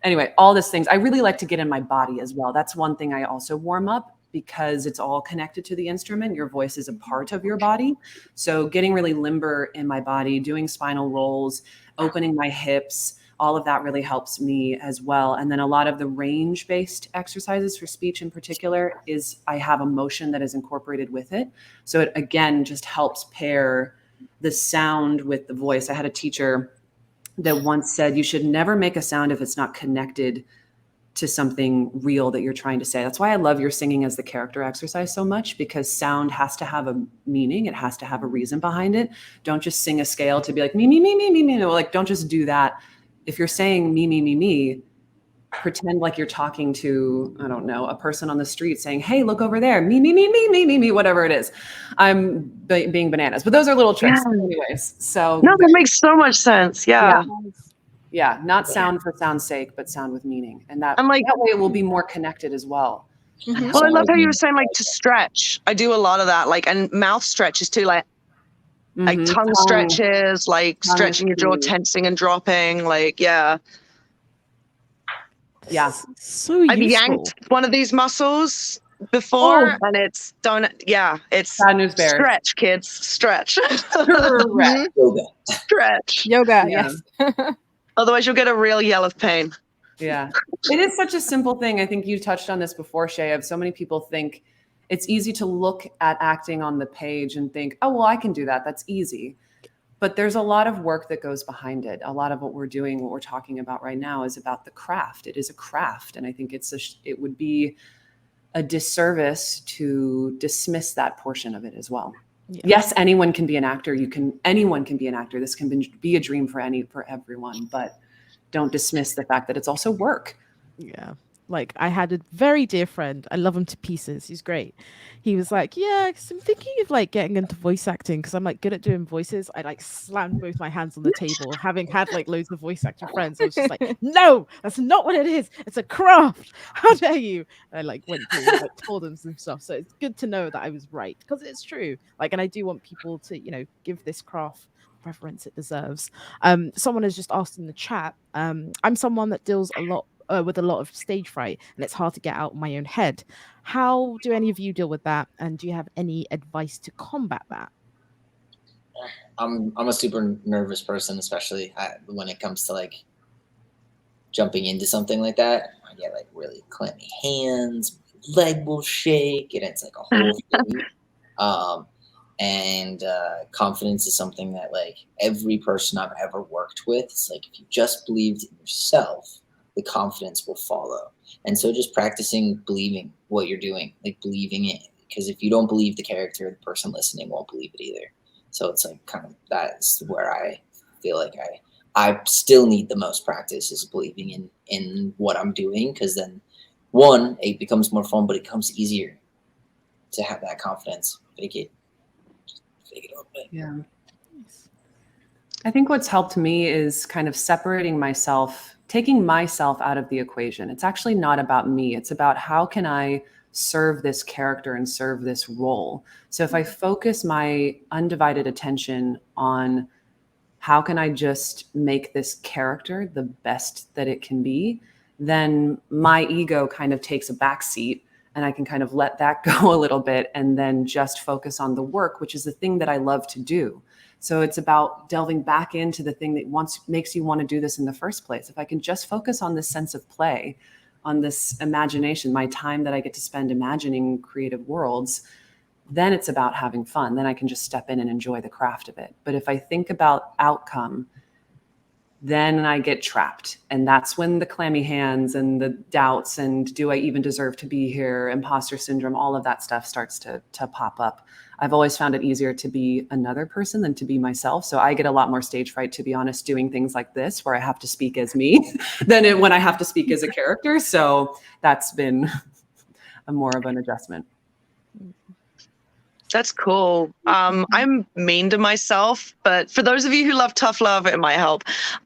anyway, all these things. I really like to get in my body as well. That's one thing I also warm up, because it's all connected to the instrument. Your voice is a part of your body. So getting really limber in my body, doing spinal rolls, opening my hips, all of that really helps me as well. And then a lot of the range-based exercises for speech in particular is I have a motion that is incorporated with it. So it, again, just helps pair the sound with the voice. I had a teacher that once said, you should never make a sound if it's not connected to something real that you're trying to say. That's why I love your singing as the character exercise so much, because sound has to have a meaning. It has to have a reason behind it. Don't just sing a scale to be like, me, me, me, me, me, me. No, like, don't just do that. If you're saying me, me, me, me, pretend like you're talking to, I don't know, a person on the street saying, hey, look over there. Me, me, me, me, me, me, me, whatever it is. I'm being bananas, but those are little tricks. Yeah. Anyways, so. No, that makes so much sense. Yeah. Yeah, not sound for sound's sake, but sound with meaning. And that, I'm like, that way it will be more connected as well. Mm-hmm. Well, I love how you were saying like to stretch. I do a lot of that, like, and mouth stretches too, like tongue stretches, like tongue stretching your jaw, tensing and dropping, like, yeah. Yeah. So I've useful. yanked one of these muscles before, and it's it's Bad news bears. stretch, kids, stretch. Correct. Yoga. Stretch. Yoga, Yeah. yes. Otherwise, you'll get a real yell of pain. Yeah. It is such a simple thing. I think you touched on this before, Shay, of so many people think it's easy to look at acting on the page and think, oh, well, I can do that. That's easy. But there's a lot of work that goes behind it. A lot of what we're doing, what we're talking about right now is about the craft. It is a craft. And I think it would be a disservice to dismiss that portion of it as well. Yeah. Yes, anyone can be an actor. Anyone can be an actor. This can be a dream for everyone, but don't dismiss the fact that it's also work. Yeah. Like, I had a very dear friend. I love him to pieces. He's great. He was like, yeah, 'cause I'm thinking of like getting into voice acting because I'm like good at doing voices. I like slammed both my hands on the table, having had like loads of voice acting friends. I was just like, no, that's not what it is. It's a craft. How dare you? And I like went through, like told him some stuff. So it's good to know that I was right because it's true. Like, and I do want people to, you know, give this craft preference it deserves. Someone has just asked in the chat. I'm someone that deals a lot with a lot of stage fright, and it's hard to get out of my own head. How do any of you deal with that? And do you have any advice to combat that? I'm a super nervous person, especially when it comes to like jumping into something like that. I get like really clammy hands, my leg will shake, and it's like a whole thing. And confidence is something that like every person I've ever worked with, it's like if you just believed in yourself, the confidence will follow. And so just practicing believing what you're doing, like believing it, because if you don't believe the character, the person listening won't believe it either. So it's like kind of that's where I feel like I still need the most practice is believing in what I'm doing, because then one, it becomes more fun, but it becomes easier to have that confidence. Fake it a little bit. Yeah. I think what's helped me is kind of separating myself, taking myself out of the equation. It's actually not about me. It's about how can I serve this character and serve this role. So if I focus my undivided attention on how can I just make this character the best that it can be, then my ego kind of takes a backseat and I can kind of let that go a little bit and then just focus on the work, which is the thing that I love to do. So it's about delving back into the thing that makes you want to do this in the first place. If I can just focus on this sense of play, on this imagination, my time that I get to spend imagining creative worlds, then it's about having fun. Then I can just step in and enjoy the craft of it. But if I think about outcome, then I get trapped. And that's when the clammy hands and the doubts and do I even deserve to be here, imposter syndrome, all of that stuff starts to pop up. I've always found it easier to be another person than to be myself. So I get a lot more stage fright, to be honest, doing things like this where I have to speak as me than when I have to speak as a character. So that's been more of an adjustment. That's cool. I'm mean to myself, but for those of you who love tough love, it might help.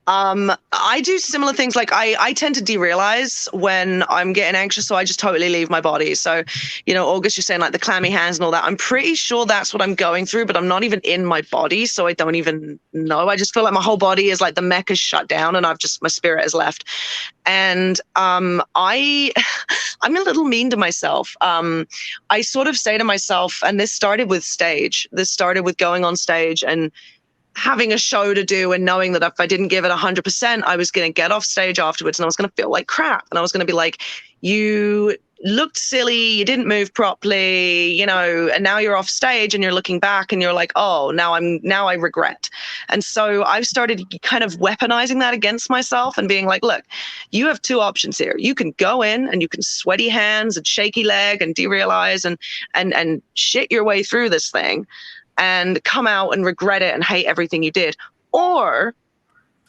I do similar things. Like I tend to derealize when I'm getting anxious, so I just totally leave my body. So, you know, August, you're saying like the clammy hands and all that. I'm pretty sure that's what I'm going through, but I'm not even in my body, so I don't even know. I just feel like my whole body is like the mech is shut down, and my spirit has left. And I'm a little mean to myself. I sort of say to myself, and this started with stage. This started with going on stage and having a show to do and knowing that if I didn't give it 100%, I was going to get off stage afterwards and I was going to feel like crap. And I was going to be like, you looked silly, you didn't move properly, you know, and now you're off stage and you're looking back and you're like, oh, now I regret. And so I've started kind of weaponizing that against myself and being like, look, you have two options here. You can go in and you can sweaty hands and shaky leg and derealize and shit your way through this thing and come out and regret it and hate everything you did. Or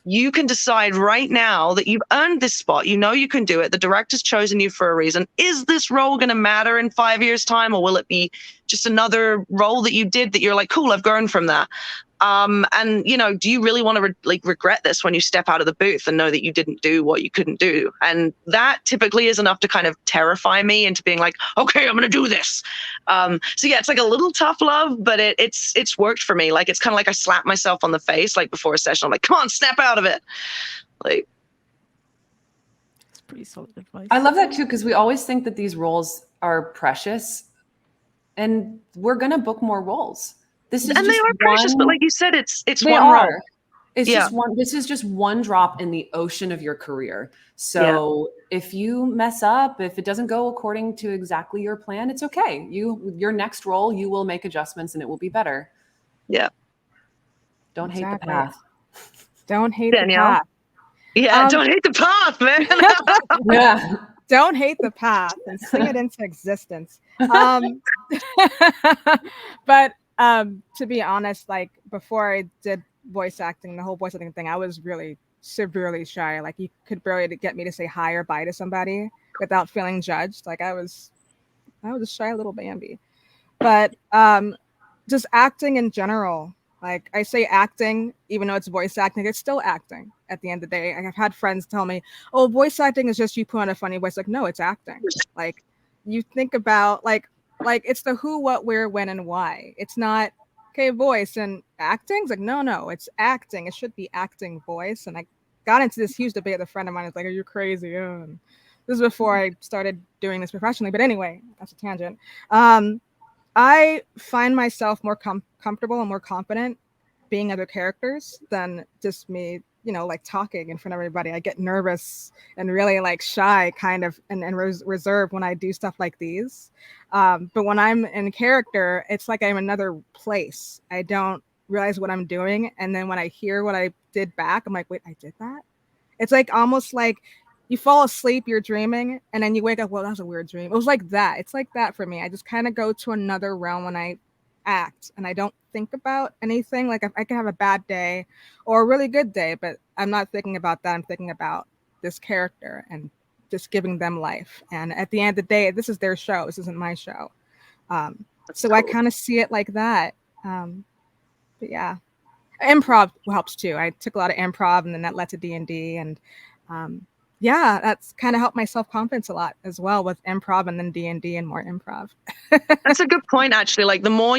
you can decide right now that you've earned this spot. You know you can do it. The director's chosen you for a reason. Is this role going to matter in 5 years' time, or will it be just another role that you did that you're like, cool, I've grown from that? And, you know, do you really want to regret this when you step out of the booth and know that you didn't do what you couldn't do? And that typically is enough to kind of terrify me into being like, okay, I'm going to do this. So yeah, it's like a little tough love, but it's worked for me. Like, it's kind of like I slap myself on the face, like before a session. I'm like, come on, snap out of it. Like, it's pretty solid advice. I love that too, because we always think that these roles are precious and we're going to book more roles. This is and they are precious, but like you said, it's one role. It's just one. This is just one drop in the ocean of your career. So if you mess up, if it doesn't go according to exactly your plan, it's okay. Your next role, you will make adjustments and it will be better. Yeah. Don't hate the path. Don't hate Danielle. the path. Yeah, don't hate the path, man. Yeah. Don't hate the path and sing it into existence. But to be honest, like before I did voice acting, the whole voice acting thing, I was really severely shy. Like you could barely get me to say hi or bye to somebody. without feeling judged. Like I was a shy little Bambi. But just acting in general, like I say acting, even though it's voice acting, it's still acting at the end of the day. I've had friends tell me, oh, voice acting is just you put on a funny voice. Like, no, it's acting. Like you think about like it's the who, what, where, when, and why. It's not, okay, voice and acting. It's like, no, it's acting. It should be acting voice. And I got into this huge debate with a friend of mine. It's like, are you crazy? And this is before I started doing this professionally. But anyway, that's a tangent. I find myself more comfortable and more confident being other characters than just me, like talking in front of everybody. I get nervous and really like shy kind of and reserved when I do stuff like these. But when I'm in character, it's like I'm in another place. I don't realize what I'm doing. And then when I hear what I did back, I'm like, wait, I did that? It's like almost like you fall asleep, you're dreaming, and then you wake up, well, that was a weird dream. It was like that. It's like that for me. I just kind of go to another realm when I act, and I don't think about anything. Like I can have a bad day or a really good day, but I'm not thinking about that. I'm thinking about this character and just giving them life. And at the end of the day, this is their show. This isn't my show. So cool. I kind of see it like that. But yeah, improv helps too. I took a lot of improv, and then that led to D&D, and yeah, that's kind of helped my self-confidence a lot as well with improv, and then D&D and more improv. That's a good point, actually. Like the more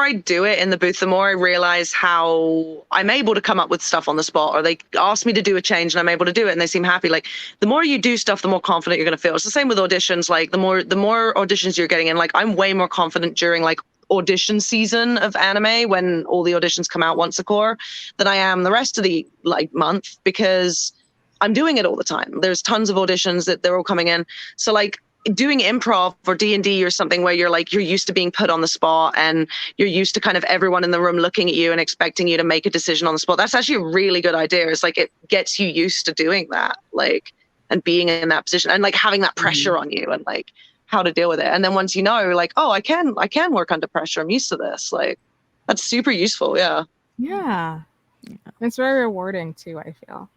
I do it in the booth, the more I realize how I'm able to come up with stuff on the spot, or they ask me to do a change and I'm able to do it and they seem happy. Like the more you do stuff, the more confident you're going to feel. It's the same with auditions. Like the more auditions you're getting in, like I'm way more confident during like audition season of anime when all the auditions come out once a quarter than I am the rest of the like month, because I'm doing it all the time. There's tons of auditions that they're all coming in. So like doing improv or D&D or something where you're used to being put on the spot and you're used to kind of everyone in the room looking at you and expecting you to make a decision on the spot. That's actually a really good idea. It's like it gets you used to doing that, like, and being in that position and like having that pressure on you and like how to deal with it. And then once you know, like, oh, I can work under pressure. I'm used to this. Like that's super useful. Yeah. Yeah. It's very rewarding too, I feel.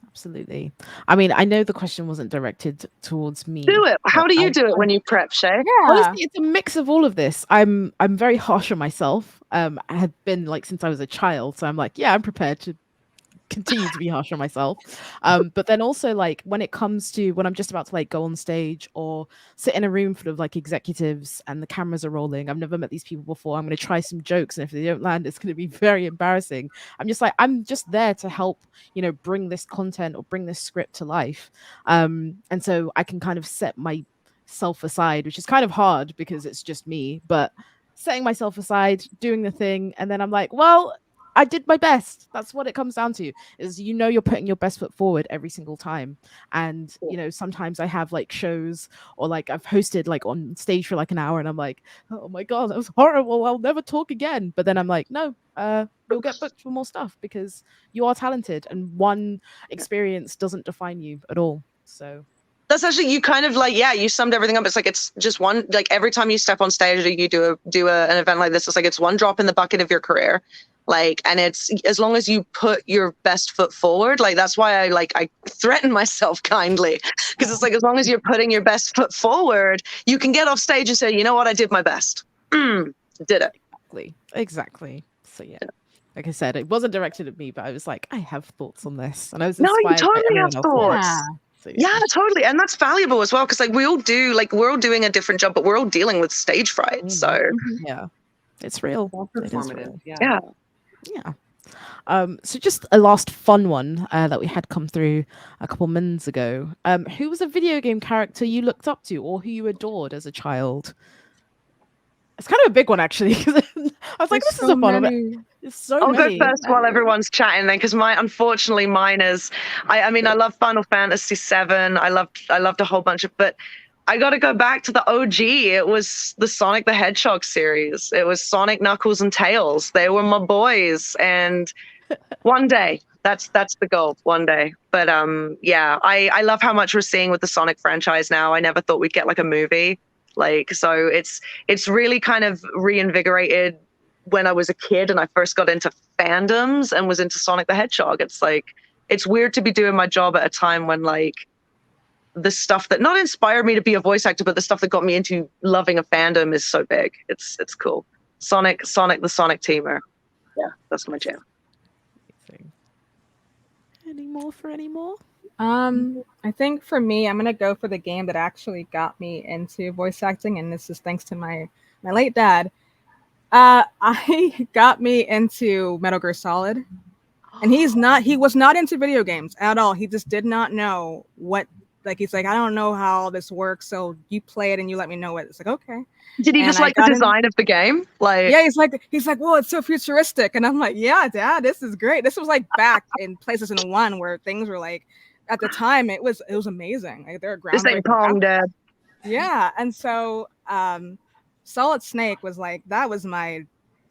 Absolutely. I mean, I know the question wasn't directed towards me. Do it. How do you do it when you prep, Shay? Yeah. Honestly, it's a mix of all of this. I'm very harsh on myself. I have been like since I was a child, so I'm like, yeah, I'm prepared to continue to be harsh on myself. But then also like when it comes to when I'm just about to like go on stage or sit in a room full of like executives and the cameras are rolling, I've never met these people before, I'm going to try some jokes, and if they don't land, it's going to be very embarrassing. I'm just there to help, bring this content or bring this script to life. And so I can kind of set myself aside, which is kind of hard because it's just me, but setting myself aside, doing the thing, and then I'm like, well, I did my best. That's what it comes down to, is you're putting your best foot forward every single time. And sometimes I have like shows or like I've hosted like on stage for like an hour and I'm like, oh my god, that was horrible, I'll never talk again. But then I'm like, no, you'll get booked for more stuff because you are talented and one experience doesn't define you at all. So that's actually, you kind of like, yeah, you summed everything up. It's like, it's just one, like every time you step on stage or you do an event like this, it's like, it's one drop in the bucket of your career. Like, and it's as long as you put your best foot forward, like that's why I threaten myself kindly, because it's like, as long as you're putting your best foot forward, you can get off stage and say, you know what, I did my best. Did it. Exactly. So yeah. Like I said, it wasn't directed at me, but I was like, I have thoughts on this, and I was inspired. No, you totally by have thoughts. Yeah. So, yeah, totally, and that's valuable as well, because like we're all doing a different job, but we're all dealing with stage fright. Mm-hmm. So yeah, it's real. Performative. Yeah. So just a last fun one that we had come through a couple minutes ago. Who was a video game character you looked up to or who you adored as a child? It's kind of a big one, actually. I was like, this is a fun one. There's so many. I'll go first while everyone's chatting then, because unfortunately mine is, I mean, I love Final Fantasy VII. I loved a whole bunch of, but I got to go back to the OG. It was the Sonic the Hedgehog series. It was Sonic, Knuckles, and Tails. They were my boys. And one day, that's the goal, one day. But yeah, I love how much we're seeing with the Sonic franchise now. I never thought we'd get like a movie. Like, so it's really kind of reinvigorated when I was a kid and I first got into fandoms and was into Sonic the Hedgehog. It's like, it's weird to be doing my job at a time when like the stuff that not inspired me to be a voice actor, but the stuff that got me into loving a fandom is so big. It's cool. Sonic, the Sonic teamer. Yeah, that's my jam. Any more? I think for me, I'm gonna go for the game that actually got me into voice acting, and this is thanks to my late dad. I got me into Metal Gear Solid, and he was not into video games at all. He just did not know what, like, he's like, I don't know how all this works, so you play it and you let me know what. It's like, okay. Did he just like the design of the game? Like, yeah, he's like, well, it's so futuristic, and I'm like, yeah, Dad, this is great. This was like back in PlayStation 1 where things were like, at the time, it was amazing. Like, they're groundbreaking. This ain't Pong, Dad. Yeah, and so Solid Snake was like,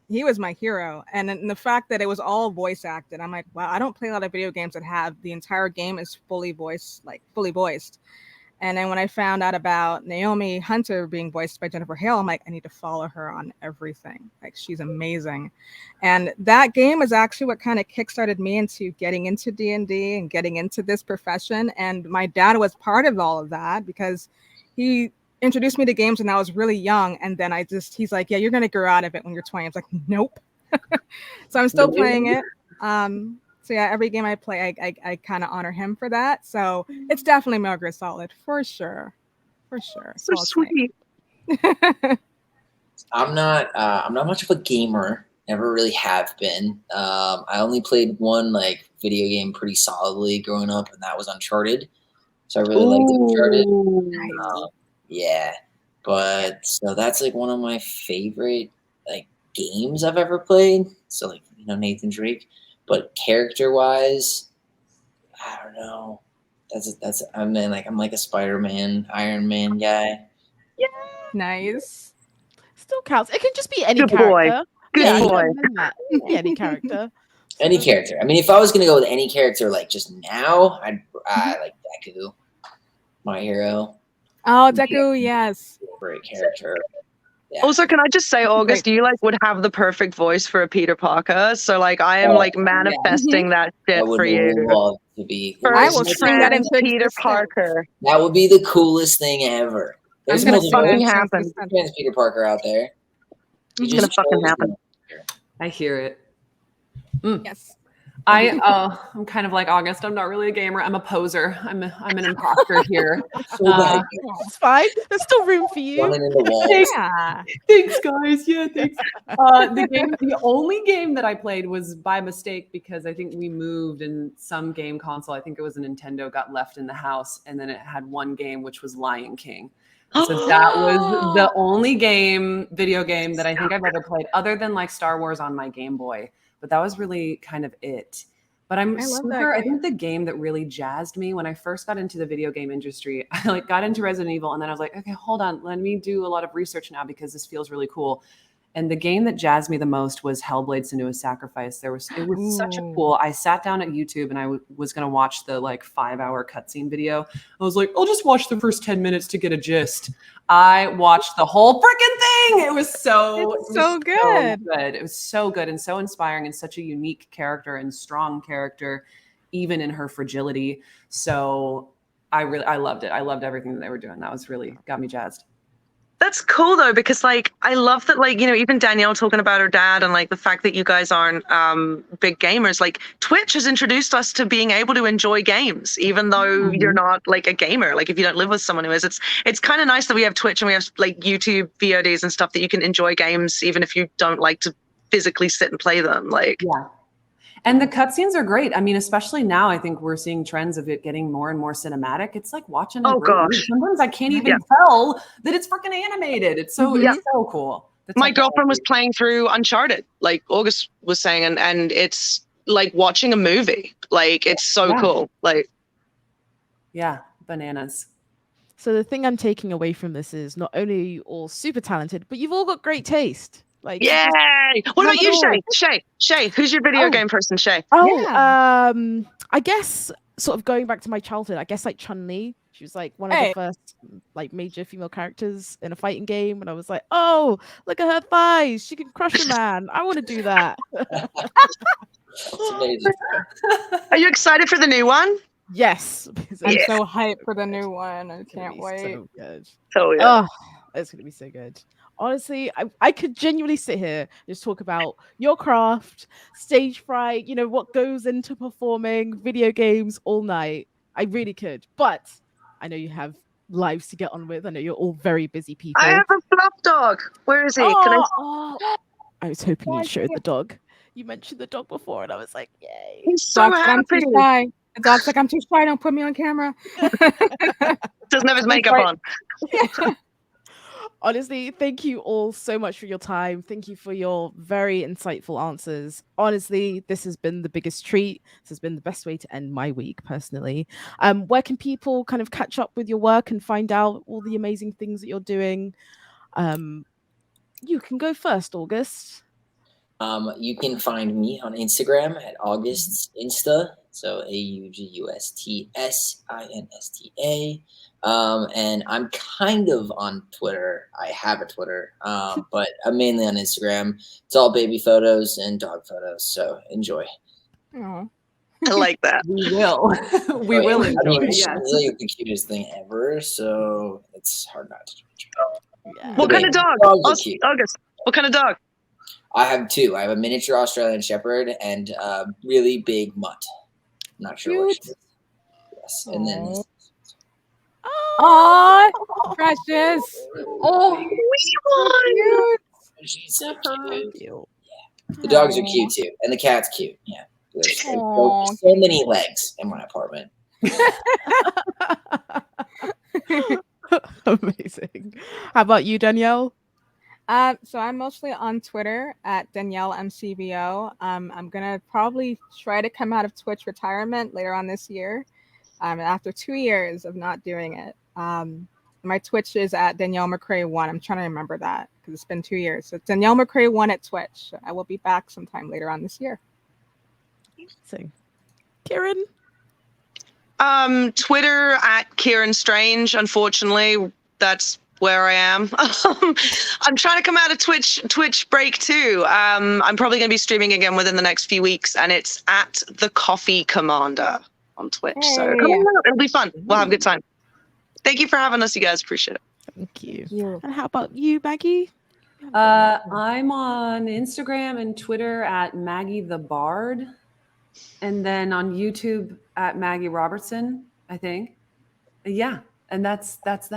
he was my hero, and the fact that it was all voice acted, I'm like, wow, I don't play a lot of video games that have the entire game is fully voiced. And then when I found out about Naomi Hunter being voiced by Jennifer Hale, I'm like, I need to follow her on everything. Like, she's amazing. And that game is actually what kind of kickstarted me into getting into D&D and getting into this profession. And my dad was part of all of that because he introduced me to games when I was really young. And then he's like, yeah, you're going to grow out of it when you're 20. I was like, nope. So I'm still playing it. So yeah, every game I play, I kind of honor him for that. So it's definitely Metal Gear Solid for sure. So sweet. I'm not much of a gamer. Never really have been. I only played one like video game pretty solidly growing up, and that was Uncharted. So I really liked Uncharted. Yeah, but so that's like one of my favorite like games I've ever played. So like, you know, Nathan Drake. But character-wise, I don't know. I'm like a Spider-Man, Iron Man guy. Yeah, nice. Still counts. It can just be any Good character. Boy. Good boy. It can be any character. Any character. I mean, if I was gonna go with any character, like just now, I like Deku, my hero. Oh, Deku, yes. Great character. Yeah. Also, can I just say, August, you like would have the perfect voice for a Peter Parker. So like, I am like manifesting that shit for you. Love to be. I will sing that into Peter Parker. That would be the coolest thing ever. There's gonna multiple fucking happen. Peter Parker out there. It's gonna fucking happen. I hear it. Yes. I'm kind of like August. I'm not really a gamer. I'm a poser. I'm an imposter here. It's fine. There's still room for you. Running in the walls. Yeah. Thanks, guys. Yeah, thanks. The only game that I played was by mistake because I think we moved and some game console, I think it was a Nintendo, got left in the house, and then it had one game, which was Lion King. So that was the only video game that I think I've ever played other than like Star Wars on my Game Boy. But that was really kind of it. But I think the game that really jazzed me when I first got into the video game industry, I like got into Resident Evil, and then I was like, okay, hold on, let me do a lot of research now because this feels really cool. And the game that jazzed me the most was Hellblade: Senua's Sacrifice. It was such a cool. I sat down at YouTube and I was going to watch the like 5-hour cutscene video. I was like, I'll just watch the first 10 minutes to get a gist. I watched the whole freaking thing. It was so good. It was so good and so inspiring and such a unique character and strong character, even in her fragility. So I loved it. I loved everything that they were doing. That was really got me jazzed. That's cool though, because like I love that, like, you know, even Danielle talking about her dad and like the fact that you guys aren't big gamers. Like Twitch has introduced us to being able to enjoy games, even though you're not like a gamer. Like if you don't live with someone who is, it's kind of nice that we have Twitch and we have like YouTube VODs and stuff that you can enjoy games even if you don't like to physically sit and play them. Like yeah. And the cutscenes are great. I mean, especially now, I think we're seeing trends of it getting more and more cinematic. It's like watching. Sometimes I can't even tell that it's freaking animated. It's so cool. My girlfriend was playing through Uncharted, like August was saying, and it's like watching a movie. Like it's so cool. Like, yeah, bananas. So the thing I'm taking away from this is not only are you all super talented, but you've all got great taste. Like, yay! What about you, Shay? Who's your video game person, Shay? I guess sort of going back to my childhood, I guess like Chun-Li. She was like one of the first like major female characters in a fighting game, and I was like, oh, look at her thighs. She can crush a man. I want to do that. Are you excited for the new one? Yes, because I'm Yeah. so hyped for the new one. I it's gonna can't be wait. so good. So yeah. Oh, it's gonna be so good. Honestly, I could genuinely sit here and just talk about your craft, stage fright, what goes into performing, video games all night. I really could. But I know you have lives to get on with. I know you're all very busy people. I have a fluff dog. Where is he? Can I? I was hoping Oh, you'd I show see the dog. You mentioned the dog before, and I was like, yay. He's so Dog's like, I'm happy. too shy. The dog's like, I'm too shy. Don't put me on camera. Doesn't have his makeup Right. on. Honestly, thank you all so much for your time. Thank you for your very insightful answers. Honestly, this has been the biggest treat. This has been the best way to end my week, personally. Where can people kind of catch up with your work and find out all the amazing things that you're doing? You can go first, August. You can find me on Instagram at August's Insta, so AUGUSTSINSTA. And I'm kind of on Twitter. I have a Twitter, but I'm mainly on Instagram. It's all baby photos and dog photos, so enjoy. Aw. I like that. We will. We will I enjoy. mean, Yes. she's like the cutest thing ever, so it's hard not to. Yeah. What kind of dog? Dogs are cute. August. What kind of dog? I have two. I have a miniature Australian Shepherd and a really big mutt. I'm not sure what she is. Yes, and then this. Aw, precious. Oh, Wee one. She's so cute. Cute. The dogs are cute too, and the cat's cute. Yeah, there's Aw. so many legs in my apartment. Amazing. How about you, Danielle? So I'm mostly on Twitter at Danielle MCVO. I'm gonna probably try to come out of Twitch retirement later on this year. After 2 years of not doing it. My Twitch is at Danielle McRae 1. I'm trying to remember that because it's been 2 years. So Danielle McRae 1 at Twitch. I will be back sometime later on this year. Amazing. Ciarán? Twitter at Ciarán Strange. Unfortunately, that's where I am. I'm trying to come out of Twitch break too. I'm probably going to be streaming again within the next few weeks, and it's at the Coffee Commander on Twitch. So Hey. come on out. It'll be fun. We'll have a good time. Thank you for having us, you guys. Appreciate it. Thank you. And how about you, Maggie? I'm on Instagram and Twitter at Maggie the Bard, and then on YouTube at Maggie Robertson, I think. Yeah, and that's that.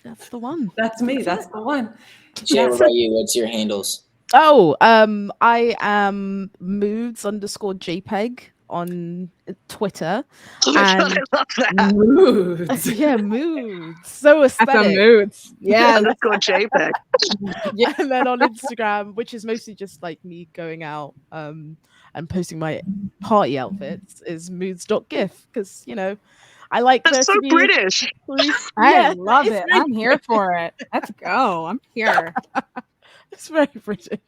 That's the one. That's me. That's the one. Jay, what about you? What's your handles? Oh, I am moods_JPEG on Twitter. Oh my God, And- I love that. Moods. Yeah, moods. So That's aesthetic. a moods. Yeah, Yeah. let's go JPEG. Yeah, and then on Instagram, which is mostly just like me going out and posting my party outfits, is moods.gif because I like That's there so to be British. I Yeah, love it's it. very I'm here for it. Let's go. I'm here. It's very British.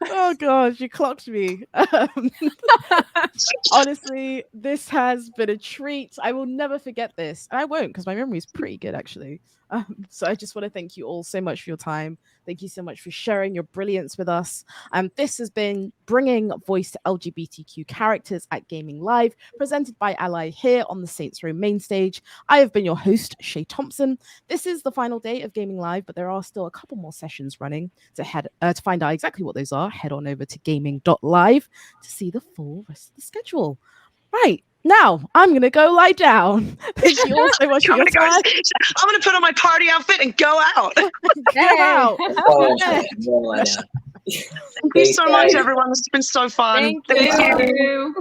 Oh gosh, you clocked me. Honestly, this has been a treat. I will never forget this, and I won't because my memory is pretty good actually. So I just want to thank you all so much for your time. Thank you so much for sharing your brilliance with us. This has been bringing voice to LGBTQ characters at Gayming Live, presented by Ally here on the Saints Row main stage. I have been your host, Shay Thompson. This is the final day of Gayming Live, but there are still a couple more sessions running. To find out exactly what those are, head on over to gayming.live to see the full rest of the schedule. Right. Now, I'm going to go lie down. Thank you all so much for your time. I'm going to put on my party outfit and go out. Get out. Oh, I'm gonna lie down. Thank you so much, everyone. This has been so fun. Thank you. you.